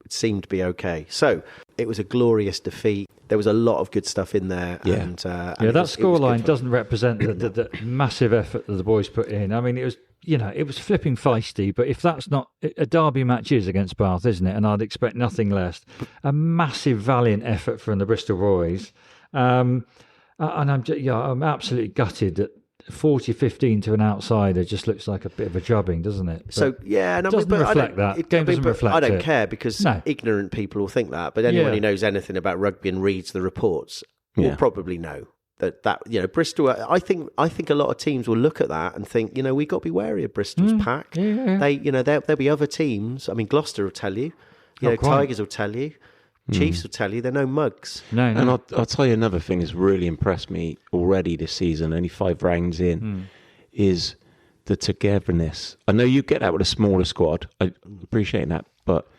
seemed to be okay. So it was a glorious defeat. There was a lot of good stuff in there. Yeah. And, Yeah, it that was good scoreline fun. doesn't represent the massive effort that the boys put in. I mean, it was, it was flipping feisty, but if that's not a derby match is against Bath, isn't it? And I'd expect nothing less. A massive, valiant effort from the Bristol boys. And I'm absolutely gutted that 40-15 to an outsider just looks like a bit of a jubbing, doesn't it? But So yeah, no, doesn't but I reflect don't- that. Game doesn't but reflect I don't it. care because No. ignorant people will think that. But anyone Yeah. who knows anything about rugby and reads the reports will Yeah. probably know that Bristol. I think a lot of teams will look at that and think, we've got to be wary of Bristol's pack. Yeah. They, there'll be other teams. I mean, Gloucester will tell you. Oh, quite. Tigers will tell you. Chiefs will tell you. They're no mugs. No. And I'll tell you another thing that's really impressed me already this season, only 5 rounds in, is the togetherness. I know you get that with a smaller squad. I appreciate that, but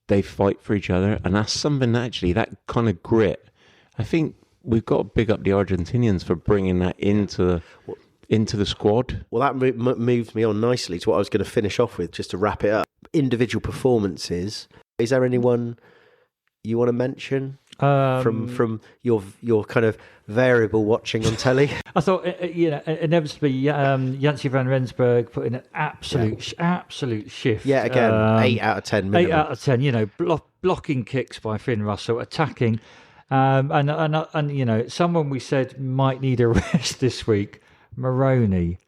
they fight for each other, and that's something actually, that kind of grit. I think we've got to big up the Argentinians for bringing that into the squad. Well, that moved me on nicely to what I was going to finish off with, just to wrap it up. Individual performances. Is there anyone you want to mention from your kind of variable watching on telly? I thought, inevitably, Jancy van Rensburg put in an absolute shift. Yeah, again, 8 out of 10 minimum. 8 out of 10, blocking kicks by Finn Russell, attacking. And someone we said might need a rest this week, Maroney.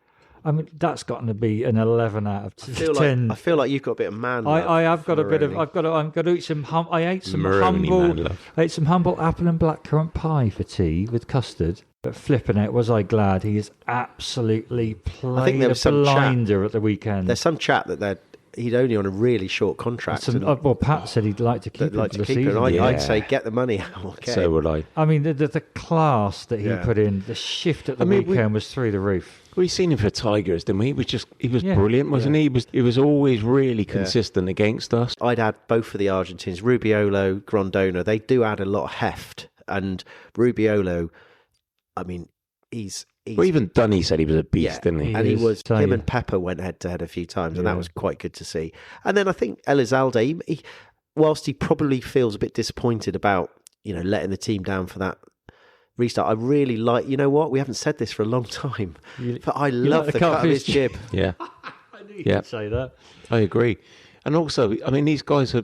I mean, that's gotten to be an 11 out of 10. I feel like you've got a bit of man. I have got a bit of. Maroney. I'm going to eat some. I ate some Maroney, man, humble. love. I ate some humble apple and blackcurrant pie for tea with custard. But flipping it, was I glad? He is absolutely played there a was some chat. blinder at the weekend. There's some chat that he's only on a really short contract. Well, Pat said he'd like to keep They'd him like for to the keep season. him. Yeah. I'd say get the money out. Okay. So would I. I mean, the class that he Yeah. put in, the shift at the mean, weekend was through the roof. We seen him for Tigers, didn't we? He was Yeah. brilliant, wasn't he? He was always really consistent against us. I'd add both of the Argentines, Rubiolo, Grondona. They do add a lot of heft. And Rubiolo, I mean, he's Well, even Dunny said he was a beast, didn't he? And he is, was. tell Him you. and Pepper went head to head a few times, and Yeah. that was quite good to see. And then I think Elizalde, he, whilst he probably feels a bit disappointed about letting the team down for that restart, I really like. You know what? We haven't said this for a long time, but I love like the the cut of his catfish? jib. Yeah, I knew you Yeah. could say that. I agree. And also, I mean, these guys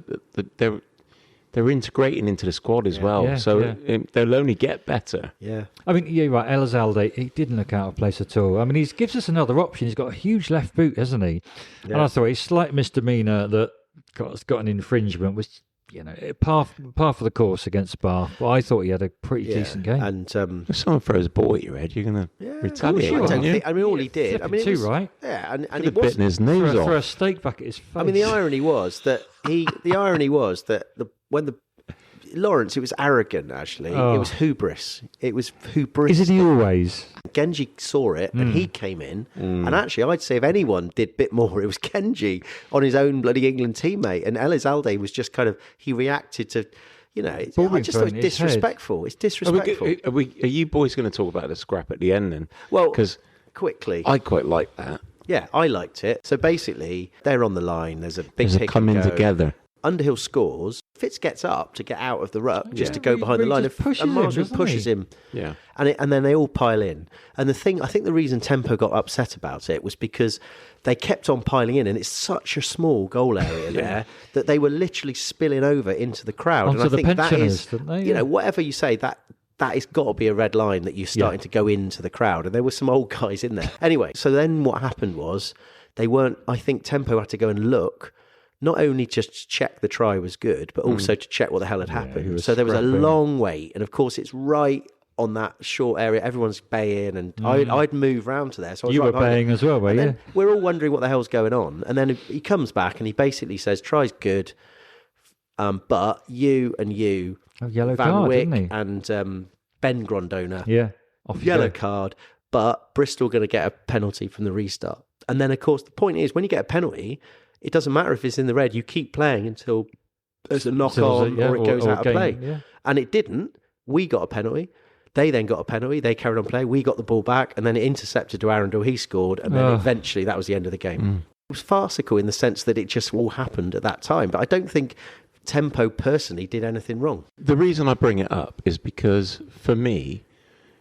they're integrating into the squad as well, Yeah, so yeah. they'll only get better. Yeah. I mean, yeah, right. Elizalde, he didn't look out of place at all. I mean, he gives us another option. He's got a huge left boot, hasn't he? And I thought his slight misdemeanour that got an infringement was, par for the course against Bath. But I thought he had a pretty decent game. And If someone throws a ball at your head, you're going to retaliate, sure. I aren't don't you? think. I mean, all he did. I mean, it Flipping was, too, right? Yeah, and Could it have was. bitten his nose For a off. steak back at his face. I mean, the irony was that when Lawrence, it was arrogant. Actually, Oh. it was hubris. It was hubris. Isn't he always? Genji saw it and he came in. And actually, I'd say if anyone did a bit more, it was Genji on his own bloody England teammate. And Elizalde was just kind of, he reacted to, I Ball being just thought it thrown was at his head. disrespectful. It's disrespectful. Are you boys going to talk about the scrap at the end then? Well, because quickly. I quite like that. Yeah, I liked it. So basically, they're on the line. There's a big There's a kick coming and go. together. Underhill scores. Fitz gets up to get out of the ruck just Yeah. to go behind the He line. just pushes and him, Marsden doesn't pushes he? him. Yeah. And then they all pile in. And I think the reason Tempo got upset about it was because they kept on piling in, and it's such a small goal area there that they were literally spilling over into the crowd. Onto and I the think that pensioners, is, didn't they? Yeah. whatever you say, that has got to be a red line that you're starting to go into the crowd. And there were some old guys in there. Anyway, so then what happened was they weren't. I think Tempo had to go and look. Not only just to check the try was good, but also to check what the hell had happened. was So there was a scrapping. long wait. And of course, it's right on that short area. Everyone's baying, and I'd move round to there. So I was You right were behind baying him. as well, were And you? then we're all wondering what the hell's going on. And then he comes back and he basically says, try's good, but you and you, Yellow Van card, Wyck didn't he? and Ben Grondona, Yeah. Off you yellow go. card, but Bristol going to get a penalty from the restart. And then, of course, the point is, when you get a penalty, it doesn't matter if it's in the red. You keep playing until there's a knock on or it goes out of play. Yeah. And it didn't. We got a penalty. They then got a penalty. They carried on playing. We got the ball back, and then it intercepted to Arundel. He scored, and then eventually that was the end of the game. It was farcical in the sense that it just all happened at that time. But I don't think Tempo personally did anything wrong. The reason I bring it up is because, for me,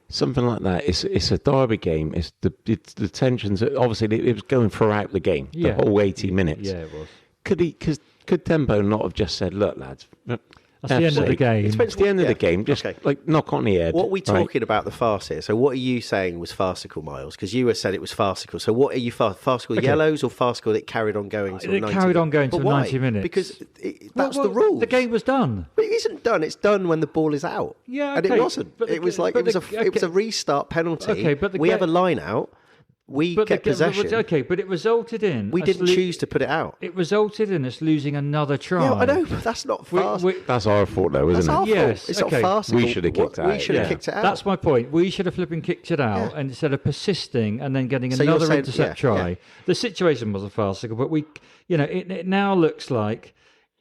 something like that, it's a derby game. It's the tensions. Obviously, it was going throughout the game, the whole 80 minutes. Yeah, it was. Could Tempo not have just said, "Look, lads, That's the end of the game. It's the end of the game. Just knock on the head." What are we talking about the farce here? So what are you saying was farcical, Miles? Because you said it was farcical. So what are you farcical yellows or farcical that carried on going till 90 It carried on going But till why? 90 minutes. Because that's Well, the rule. The game was done. But it isn't done. It's done when the ball is out. Yeah, and okay, it wasn't. but It was like but it was a restart penalty. Okay, but we have a line out. We get possession. But it resulted in... We didn't choose to put it out. It resulted in us losing another try. Yeah, I know, but that's not fast. That's our fault, though, That's isn't our it? Yes, fault. It's okay. not farcical. We should have kicked it out. We should have kicked it out. That's my point. We should have flipping kicked it out and instead of persisting and then getting So you're another saying- intercept yeah, try. yeah. The situation wasn't farcical, but it now looks like,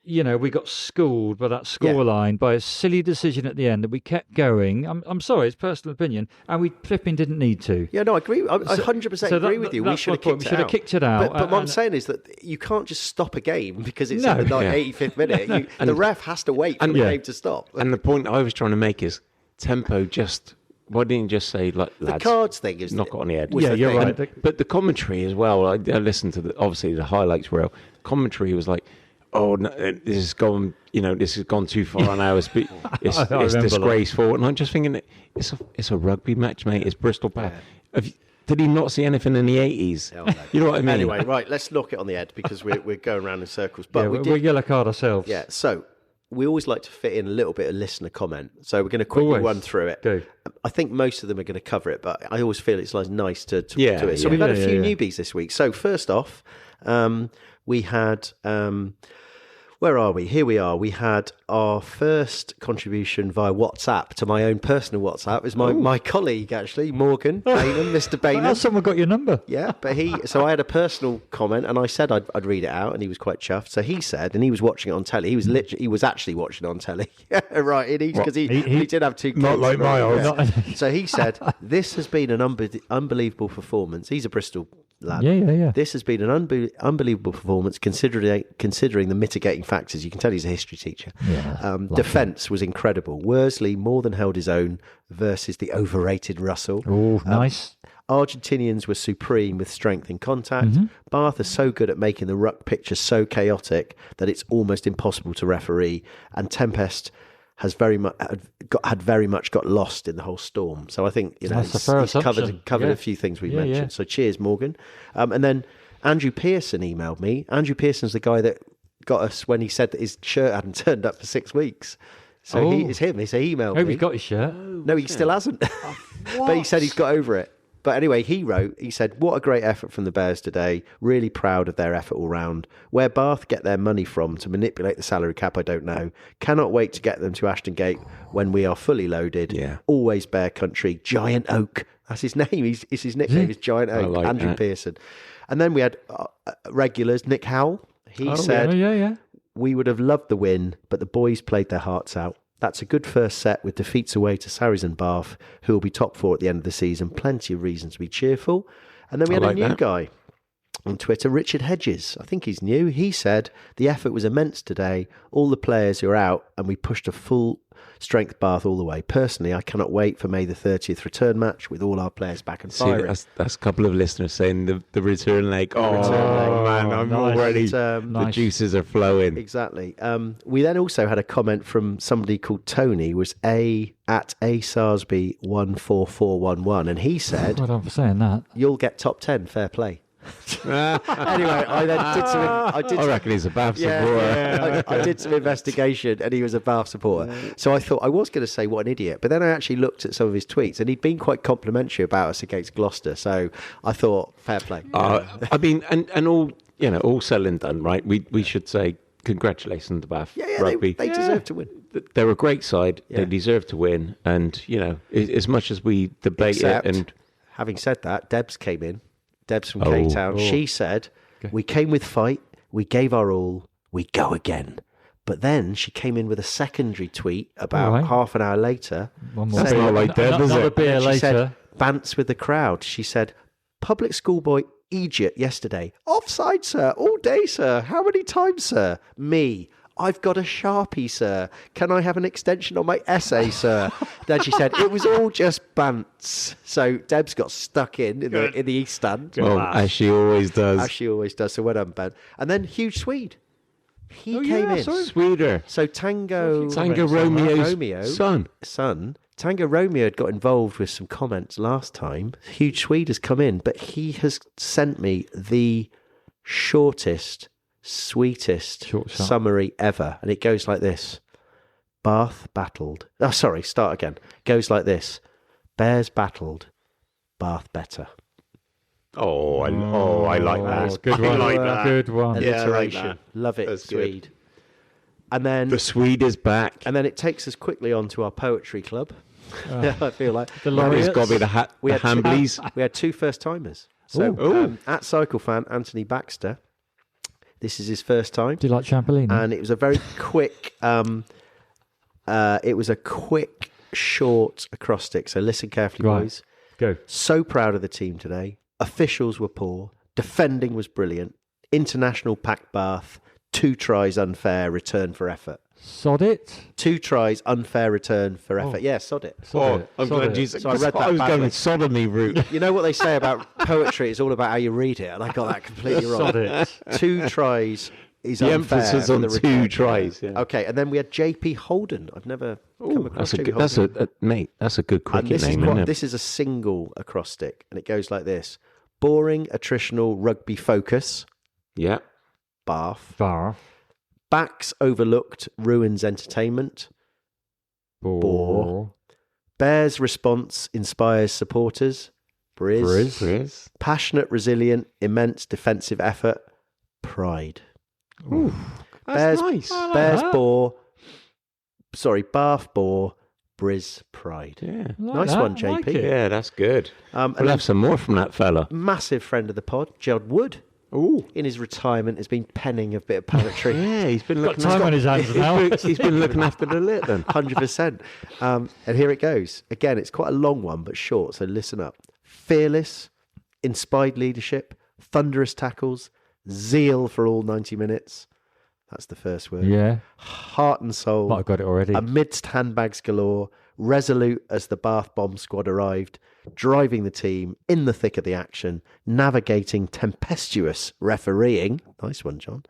we got schooled by that scoreline by a silly decision at the end that we kept going. I'm sorry, it's personal opinion, and we flipping didn't need to. Yeah, no, I agree. I 100% agree with you. We should have kicked it out. We should have kicked it out. But what I'm saying is that you can't just stop a game because it's in the 85th minute. The ref has to wait for the game to stop. And the point I was trying to make is Tempo just... Why didn't you just say, like, lads, the cards thing is knock it on the head? was Yeah, the you're thing. right. But the commentary as well, I listened to obviously the highlights reel. Commentary was like, "Oh, no, this has gone. This has gone too far now. It's remember disgraceful." And I'm just thinking, it's a rugby match, mate. It's Bristol Park. Did he not see anything in the 80s? You know what I mean? Anyway, right, let's knock it on the head because we're going around in circles. But we're yellow card ourselves. Yeah, so we always like to fit in a little bit of listener comment. So we're going to quickly run through it. Go. I think most of them are going to cover it, but I always feel it's nice to Yeah, do it. So yeah. we've had a Yeah, few yeah. newbies this week. So first off, we had... where are we? Here we are. We had our first contribution via WhatsApp to my own personal WhatsApp. It's my colleague, actually, Morgan Bainham, Mr. Bainham. Well, someone got your number. Yeah, but so I had a personal comment, and I said I'd read it out, and he was quite chuffed. So he said, and he was watching it on telly. He was actually watching it on telly, yeah, right? Because he did have two kids. Not like Miles. Yeah. So he said, "This has been an unbelievable performance." He's a Bristol lad. Yeah. This has been an unbelievable performance, considering the mitigating factors. You can tell he's a history teacher. Yeah, defence was incredible. Worsley more than held his own versus the overrated Russell. Oh, nice. Argentinians were supreme with strength in contact. Bath are so good at making the ruck picture so chaotic that it's almost impossible to referee. And Tempest has very much got lost in the whole storm. So I think That's a fair he's covered assumption. a few things we mentioned. Yeah. So cheers, Morgan. And then Andrew Pearson emailed me. Andrew Pearson's the guy that got us when he said that his shirt hadn't turned up for 6 weeks. So it's him. He emailed Hope me. he got his shirt. No, he still hasn't. But he said he's got over it. But anyway, he said, "What a great effort from the Bears today. Really proud of their effort all round. Where Bath get their money from to manipulate the salary cap, I don't know. Cannot wait to get them to Ashton Gate when we are fully loaded. Yeah. Always Bear Country. Giant Oak." That's his name. It's his nickname is Giant Oak. like Andrew that. Pearson. And then we had regulars, Nick Howell. He said, Yeah. "We would have loved the win, but the boys played their hearts out. That's a good first set with defeats away to Sarries and Bath, who will be top four at the end of the season. Plenty of reasons to be cheerful." And then we had a new guy on Twitter, Richard Hedges. I think he's new. He said, "The effort was immense today. All the players who are out, and we pushed a full strength Bath all the way. Personally, I cannot wait for May the 30th return match with all our players back and See, firing." that's a couple of listeners saying the return leg. Oh, return leg. man, I'm Nice. already... And, the juices are flowing. Exactly. We then also had a comment from somebody called Tony, was at Sarsby 14411, and he said, Well done for saying that. "You'll get top 10, fair play." Anyway, I then did some. I reckon he's a Bath supporter. I did some investigation, and he was a Bath supporter. So I thought I was going to say what an idiot, but then I actually looked at some of his tweets, and he'd been quite complimentary about us against Gloucester. So I thought, fair play. I mean, and all all said and done, right? We should say congratulations to Bath Rugby. They deserve to win. They're a great side. They deserve to win, and as much as we debate Except, it, and having said that, Debs came in. Debs from K-Town. She said, "We came with fight. We gave our all. We go again." But then she came in with a secondary tweet about half an hour later. That's not like Deb, is Another it? beer She later. said, "Bants with the crowd." She said, "Public schoolboy Egypt yesterday. Offside, sir. All day, sir. How many times, sir? Me. I've got a Sharpie, sir. Can I have an extension on my essay, sir?" Then she said, "It was all just bants." So Deb's got stuck in the East Stand. Well, as she always does. As she always does. So well done, Ben. And then huge Swede. He came in. Sweeter. So Tango Romeo's son. Tango Romeo had got involved with some comments last time. Huge Swede has come in, but he has sent me the shortest, sweetest summary ever. And it goes like this. Bath battled. Oh, sorry, start again. Goes like this. Bears battled. Bath better. Oh, I like that. Good one. I like that. Good one. Alliteration. Love it, That's Swede. good. And then The Swede is back. And then it takes us quickly on to our poetry club. I feel like The It's laureates. got to be the Hambleys. we had two first timers. So at Cycle Fan, Anthony Baxter. This is his first time, Do you like trampoline? and it was a very quick. It was a quick, short acrostic. So listen carefully, Right. boys. Go. So proud of the team today. Officials were poor. Defending was brilliant. International packed Bath. 2 tries unfair. Return for effort. Sod it. 2 tries unfair. Return for effort. Yeah, sod it. Sod it. I'm Sod glad it. you said. So I read that I was going badly. the sodomy route. You know what they say about poetry? It's all about how you read it, and I got that completely wrong. Sod it. 2 tries is The unfair. emphasis for on the 2 return. tries. Yeah. Okay, and then we had JP Holden. I've never come across That's a JP good. Holden. That's mate. That's a good And cricket this is name, isn't it? this is a single acrostic, and it goes like this: boring, attritional rugby focus, Yeah. Bath. Bar. Backs overlooked, ruins entertainment. Bore. Bears response inspires supporters. Briz. Chris. Passionate, resilient, immense defensive effort. Pride. That's Bears, nice. Bears that. bore. Sorry, Bath bore. Briz pride. Yeah. Nice that. one, I JP. like it. Yeah, that's good. And We'll then have some more from that fella. massive friend of the pod, Gerald Wood. Ooh. In his retirement, has been penning a bit of poetry. Yeah, he's been Got looking. time on his hands now. He's been looking after the lit then. 100%. And here it goes. Again, it's quite a long one, but short, so listen up. Fearless, inspired leadership, thunderous tackles, zeal for all 90 minutes. That's the first word. Yeah. Heart and soul. Might have got it already. Amidst handbags galore, resolute as the Bath bomb squad arrived, driving the team in the thick of the action, navigating tempestuous refereeing. Nice one, John.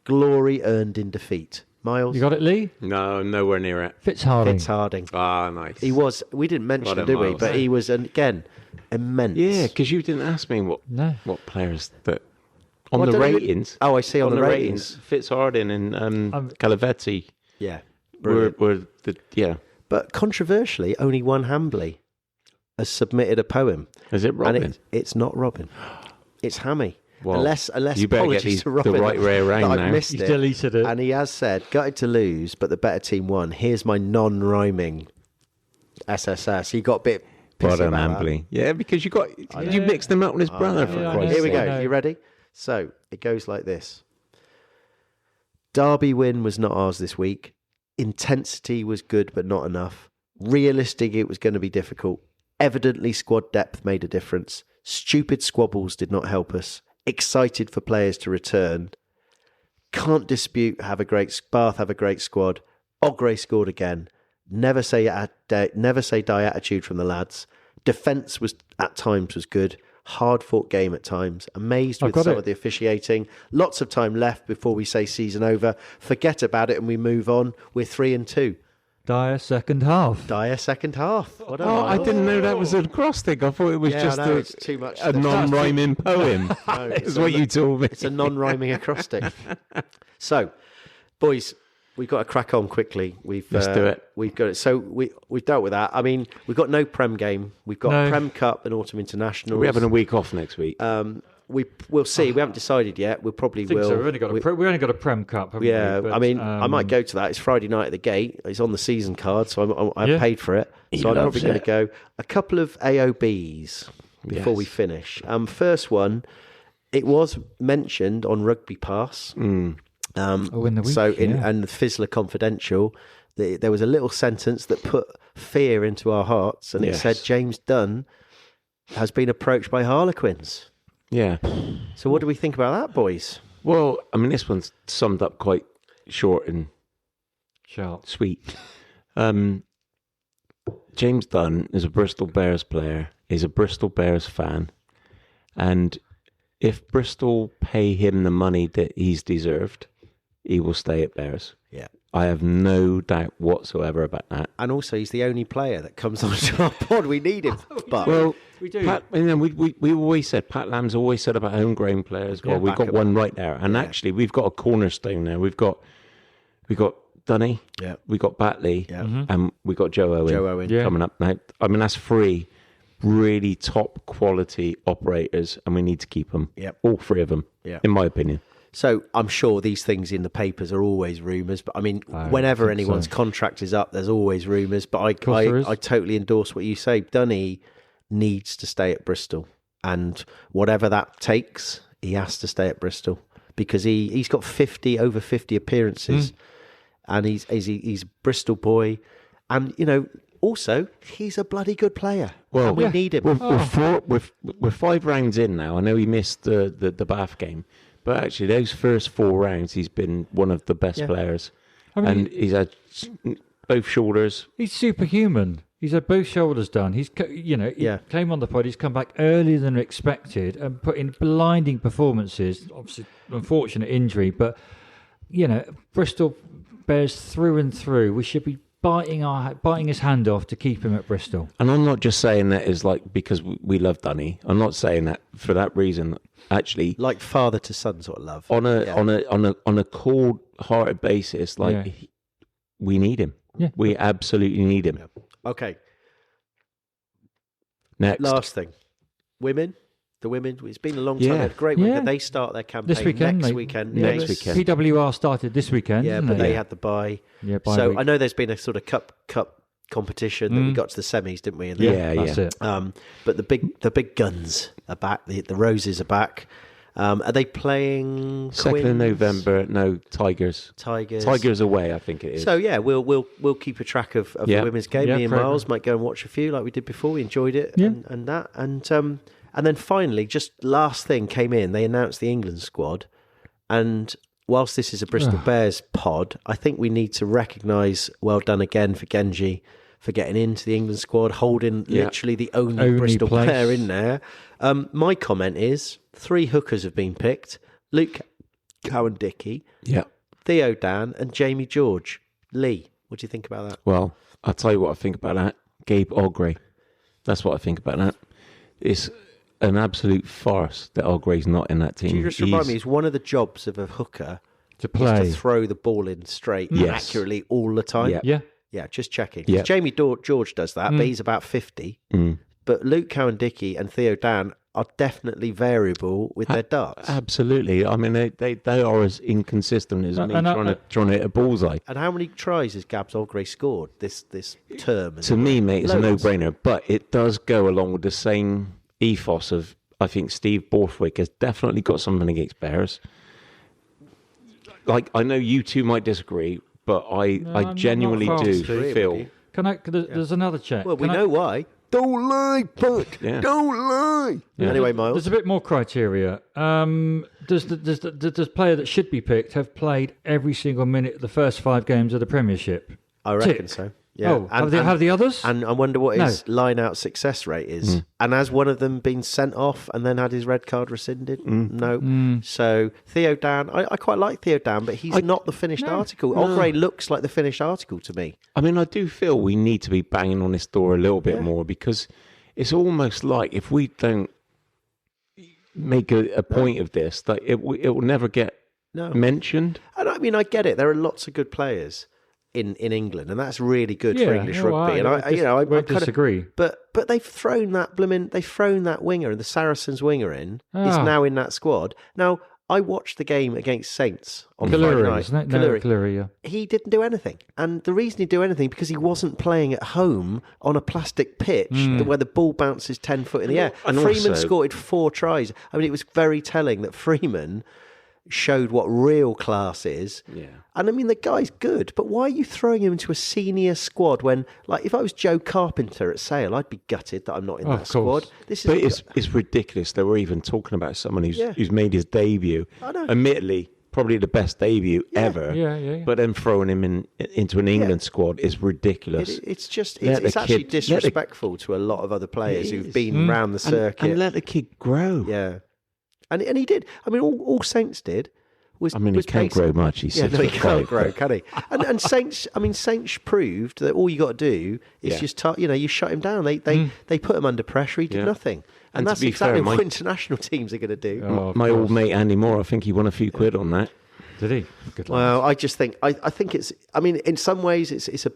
Glory earned in defeat. Miles? You got it, Lee? No, nowhere near it. Fitzharding. Fitzharding. Ah, nice. He was, we didn't mention Well him, did done, we? Miles. But he was, again, immense. Yeah, because you didn't ask me what No. players that on Well, I the don't know- ratings. Oh, I see on the ratings. Fitzharding and Calavetti Yeah. were Brilliant. yeah. But controversially, only one Hambley has submitted a poem. Is it Robin? And it's not Robin. It's Hammy. Well, unless you better get apologies to the Robin right way around that I've now. missed He's it. deleted it. And he has said, gutted to lose, but the better team won. Here's my non-rhyming SSS. He got a bit pissy Brother about that. Hambley. Yeah, because you mixed him up with his brother. For yeah, I Christ's Here we sake. I go. know. You ready? So it goes like this. Derby win was not ours this week. Intensity was good, but not enough. Realistic, it was going to be difficult. Evidently, squad depth made a difference. Stupid squabbles did not help us. Excited for players to return. Can't dispute Bath have a great squad. Ogre scored again. Never say die attitude from the lads. Defence was at times was good. Hard fought game at times. Amazed with some of the officiating. Lots of time left before we say season over. Forget about it and we move on. We're 3-2. Dire second half. Dire second half. What Oh, I didn't know that was an acrostic. I thought it was just it's too much. a non-rhyming poem. No, Is what you told me. It's a non-rhyming acrostic. So, boys, we've got to crack on quickly. Let's do it. We've got it. So we've dealt with that. I mean, we've got no Prem game. We've got Prem Cup and Autumn International. We're having a week off next week. We'll see. We haven't decided yet. We probably will. So. We only got a Prem Cup. Haven't we? But, I mean, I might go to that. It's Friday night at the gate. It's on the season card, so I paid for it. So I'm probably going to go. A couple of AOBs before we finish. First one, it was mentioned on Rugby Pass. in the week. So and the Fizzler Confidential, there was a little sentence that put fear into our hearts, and it said James Dunn has been approached by Harlequins. Yeah. So what do we think about that, boys? Well, I mean, this one's summed up quite short and Sharp. sweet. James Dunn is a Bristol Bears player, is a Bristol Bears fan, and if Bristol pay him the money that he's deserved, he will stay at Bears. Yeah. I have no doubt whatsoever about that. And also, he's the only player that comes onto our pod. We need him. But Well, We do. Pat, we always said, Pat Lamb's always said about homegrown players. Well, we've got backup. one right there. And actually, we've got a cornerstone there. We've got Dunny, we got Batley, and we got Joe Owen, coming up now. I mean, that's three really top quality operators, and we need to keep them. All three of them, in my opinion. So I'm sure these things in the papers are always rumours, but I mean, whenever anyone's contract is up, there's always rumours. But I totally endorse what you say. Dunny needs to stay at Bristol, and whatever that takes, he has to stay at Bristol because he's got over 50 appearances, and he's a Bristol boy, and also he's a bloody good player. Well, we need him. We're 5 rounds in now. I know he missed the Bath game. But actually, those first 4 rounds, he's been one of the best players. I mean, and he's had both shoulders. He's superhuman. He's had both shoulders done. He came on the pod. He's come back earlier than expected and put in blinding performances. Obviously, unfortunate injury, but Bristol Bears through and through. We should be biting his hand off to keep him at Bristol. And I'm not just saying that is like because we love Dunny. I'm not saying that for that reason. Actually, like father to son sort of love. On a cold-hearted basis, we need him. Yeah. We absolutely need him. Yeah. Okay. Next, last thing, women. The women. It's been a long time. They had a great weekend. They start their campaign this weekend. Next weekend. PWR started this weekend. Yeah, but they had the bye. Yeah, so I know there's been a sort of cup competition that we got to the semis, didn't we? That's it. But the big guns are back. The Roses are back. Are they playing 2nd of November? No, Tigers. Tigers away, I think it is. So yeah, we'll keep a track of the women's game. Me and Miles might go and watch a few like we did before. We enjoyed it and that and then finally, just last thing came in. They announced the England squad, and whilst this is a Bristol Bears pod, I think we need to recognise well done again for Genji for getting into the England squad, holding literally the only Bristol player in there. My comment is 3 hookers have been picked: Luke Cowan-Dickey, Theo Dan, and Jamie George. Lee, what do you think about that? Well, I'll tell you what I think about that. Gabe Ogray. That's what I think about that. It's an absolute farce thatOgray's not in that team. Do you just remind me, it's one of the jobs of a hooker to play, is to throw the ball in straight and accurately all the time. Yeah, just checking. Yeah. Jamie George does that, but he's about 50. But Luke Cowan-Dickey and Theo Dan are definitely variable with their darts. Absolutely. I mean, they are as inconsistent as me trying to hit a bullseye. And how many tries has Gabs Ogray scored this term? To me, mate, it's a no-brainer. But it does go along with the same ethos of, I think Steve Borthwick has definitely got something against Bears. Like, I know you two might disagree, but I genuinely do feel... There's another check. Well, we know why. Don't lie, Buck. Don't lie. Yeah. Anyway, Miles. There's a bit more criteria. Does the player that should be picked have played every single minute of the first 5 games of the Premiership? I reckon so. Yeah. Oh, have the others? And I wonder what his line-out success rate is. And has one of them been sent off and then had his red card rescinded? No. So Theo Dan, I quite like Theo Dan, but he's not the finished article. Ogre looks like the finished article to me. I mean, I do feel we need to be banging on this door a little bit more, because it's almost like if we don't make a point of this, that it will never get mentioned. And I mean, I get it. There are lots of good players in England, and that's really good for English rugby. I disagree. But they've thrown that winger, the Saracens winger in. Is now in that squad. Now, I watched the game against Saints on Friday night. Isn't it? Kaluri, yeah. He didn't do anything. And the reason he didn't do anything, because he wasn't playing at home on a plastic pitch where the ball bounces 10 foot in the air. And Freeman scored 4 tries. I mean, it was very telling that Freeman showed what real class is. Yeah. And I mean, the guy's good, but why are you throwing him into a senior squad when, like, if I was Joe Carpenter at Sale, I'd be gutted that I'm not in that squad. It's ridiculous that we're even talking about someone who's made his debut. I know. Admittedly, probably the best debut ever. Yeah. But then throwing him into an England squad is ridiculous. It's actually disrespectful to a lot of other players who've been round the circuit. And let the kid grow. Yeah. And he did. I mean, all Saints did was. I mean, he can't grow much. He's 6'5". He can't grow, can he? And Saints. I mean, Saints proved that all you got to do is just you shut him down. They put him under pressure. He did nothing. And that's exactly what international teams are going to do. My old mate Andy Moore, I think he won a few quid on that. Did he? Good luck. Well, I just think I think it's. I mean, in some ways, it's a.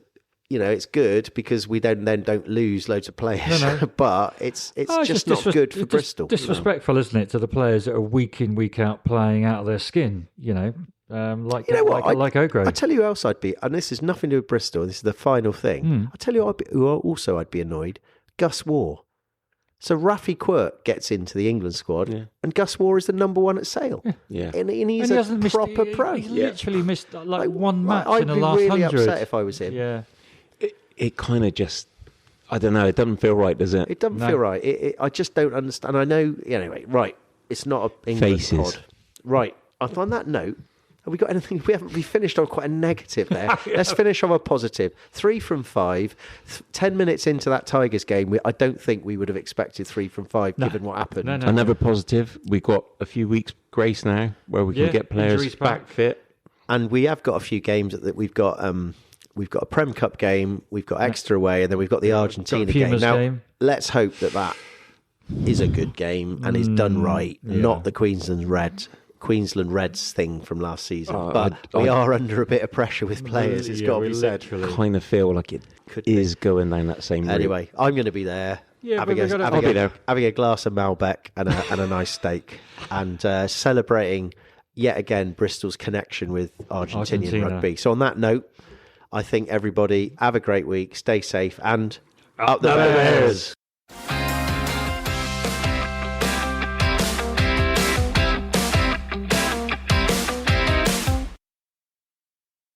It's good because we then don't lose loads of players. No. But it's just not good for Bristol. Disrespectful, isn't it, to the players that are week in, week out playing out of their skin, like O'Grady. I tell you who else I'd be, and this is nothing to do with Bristol, this is the final thing. I tell you who I'd be annoyed, Gus Waugh. So Rafi Quirk gets into the England squad, and Gus Waugh is the number 1 at Sale. Yeah. And he's a proper pro. He literally missed one match in the I'd last be 100. really upset if I was him. Yeah. It kind of just, I don't know, it doesn't feel right, does it? It doesn't feel right. I just don't understand. I know, anyway, right, it's not an England pod. Right, on that note, have we got anything? We finished on quite a negative there. Let's finish on a positive. 3 from 5. 10 minutes into that Tigers game, I don't think we would have expected 3 from 5 given what happened. No. Another positive, we've got a few weeks grace now where we can get players back fit. And we have got a few games that we've got... We've got a Prem Cup game, we've got Exeter away, and then we've got the Argentina game. Now, let's hope that is a good game and is done right, not the Queensland Reds thing from last season. But we are under a bit of pressure with players, it's got to be said. I kind of feel like it is going down that same route. Anyway, I'm going to be there. Having a glass of Malbec and a nice steak, and celebrating yet again Bristol's connection with Argentinian rugby. So on that note, I think everybody have a great week, stay safe, and up the Bears!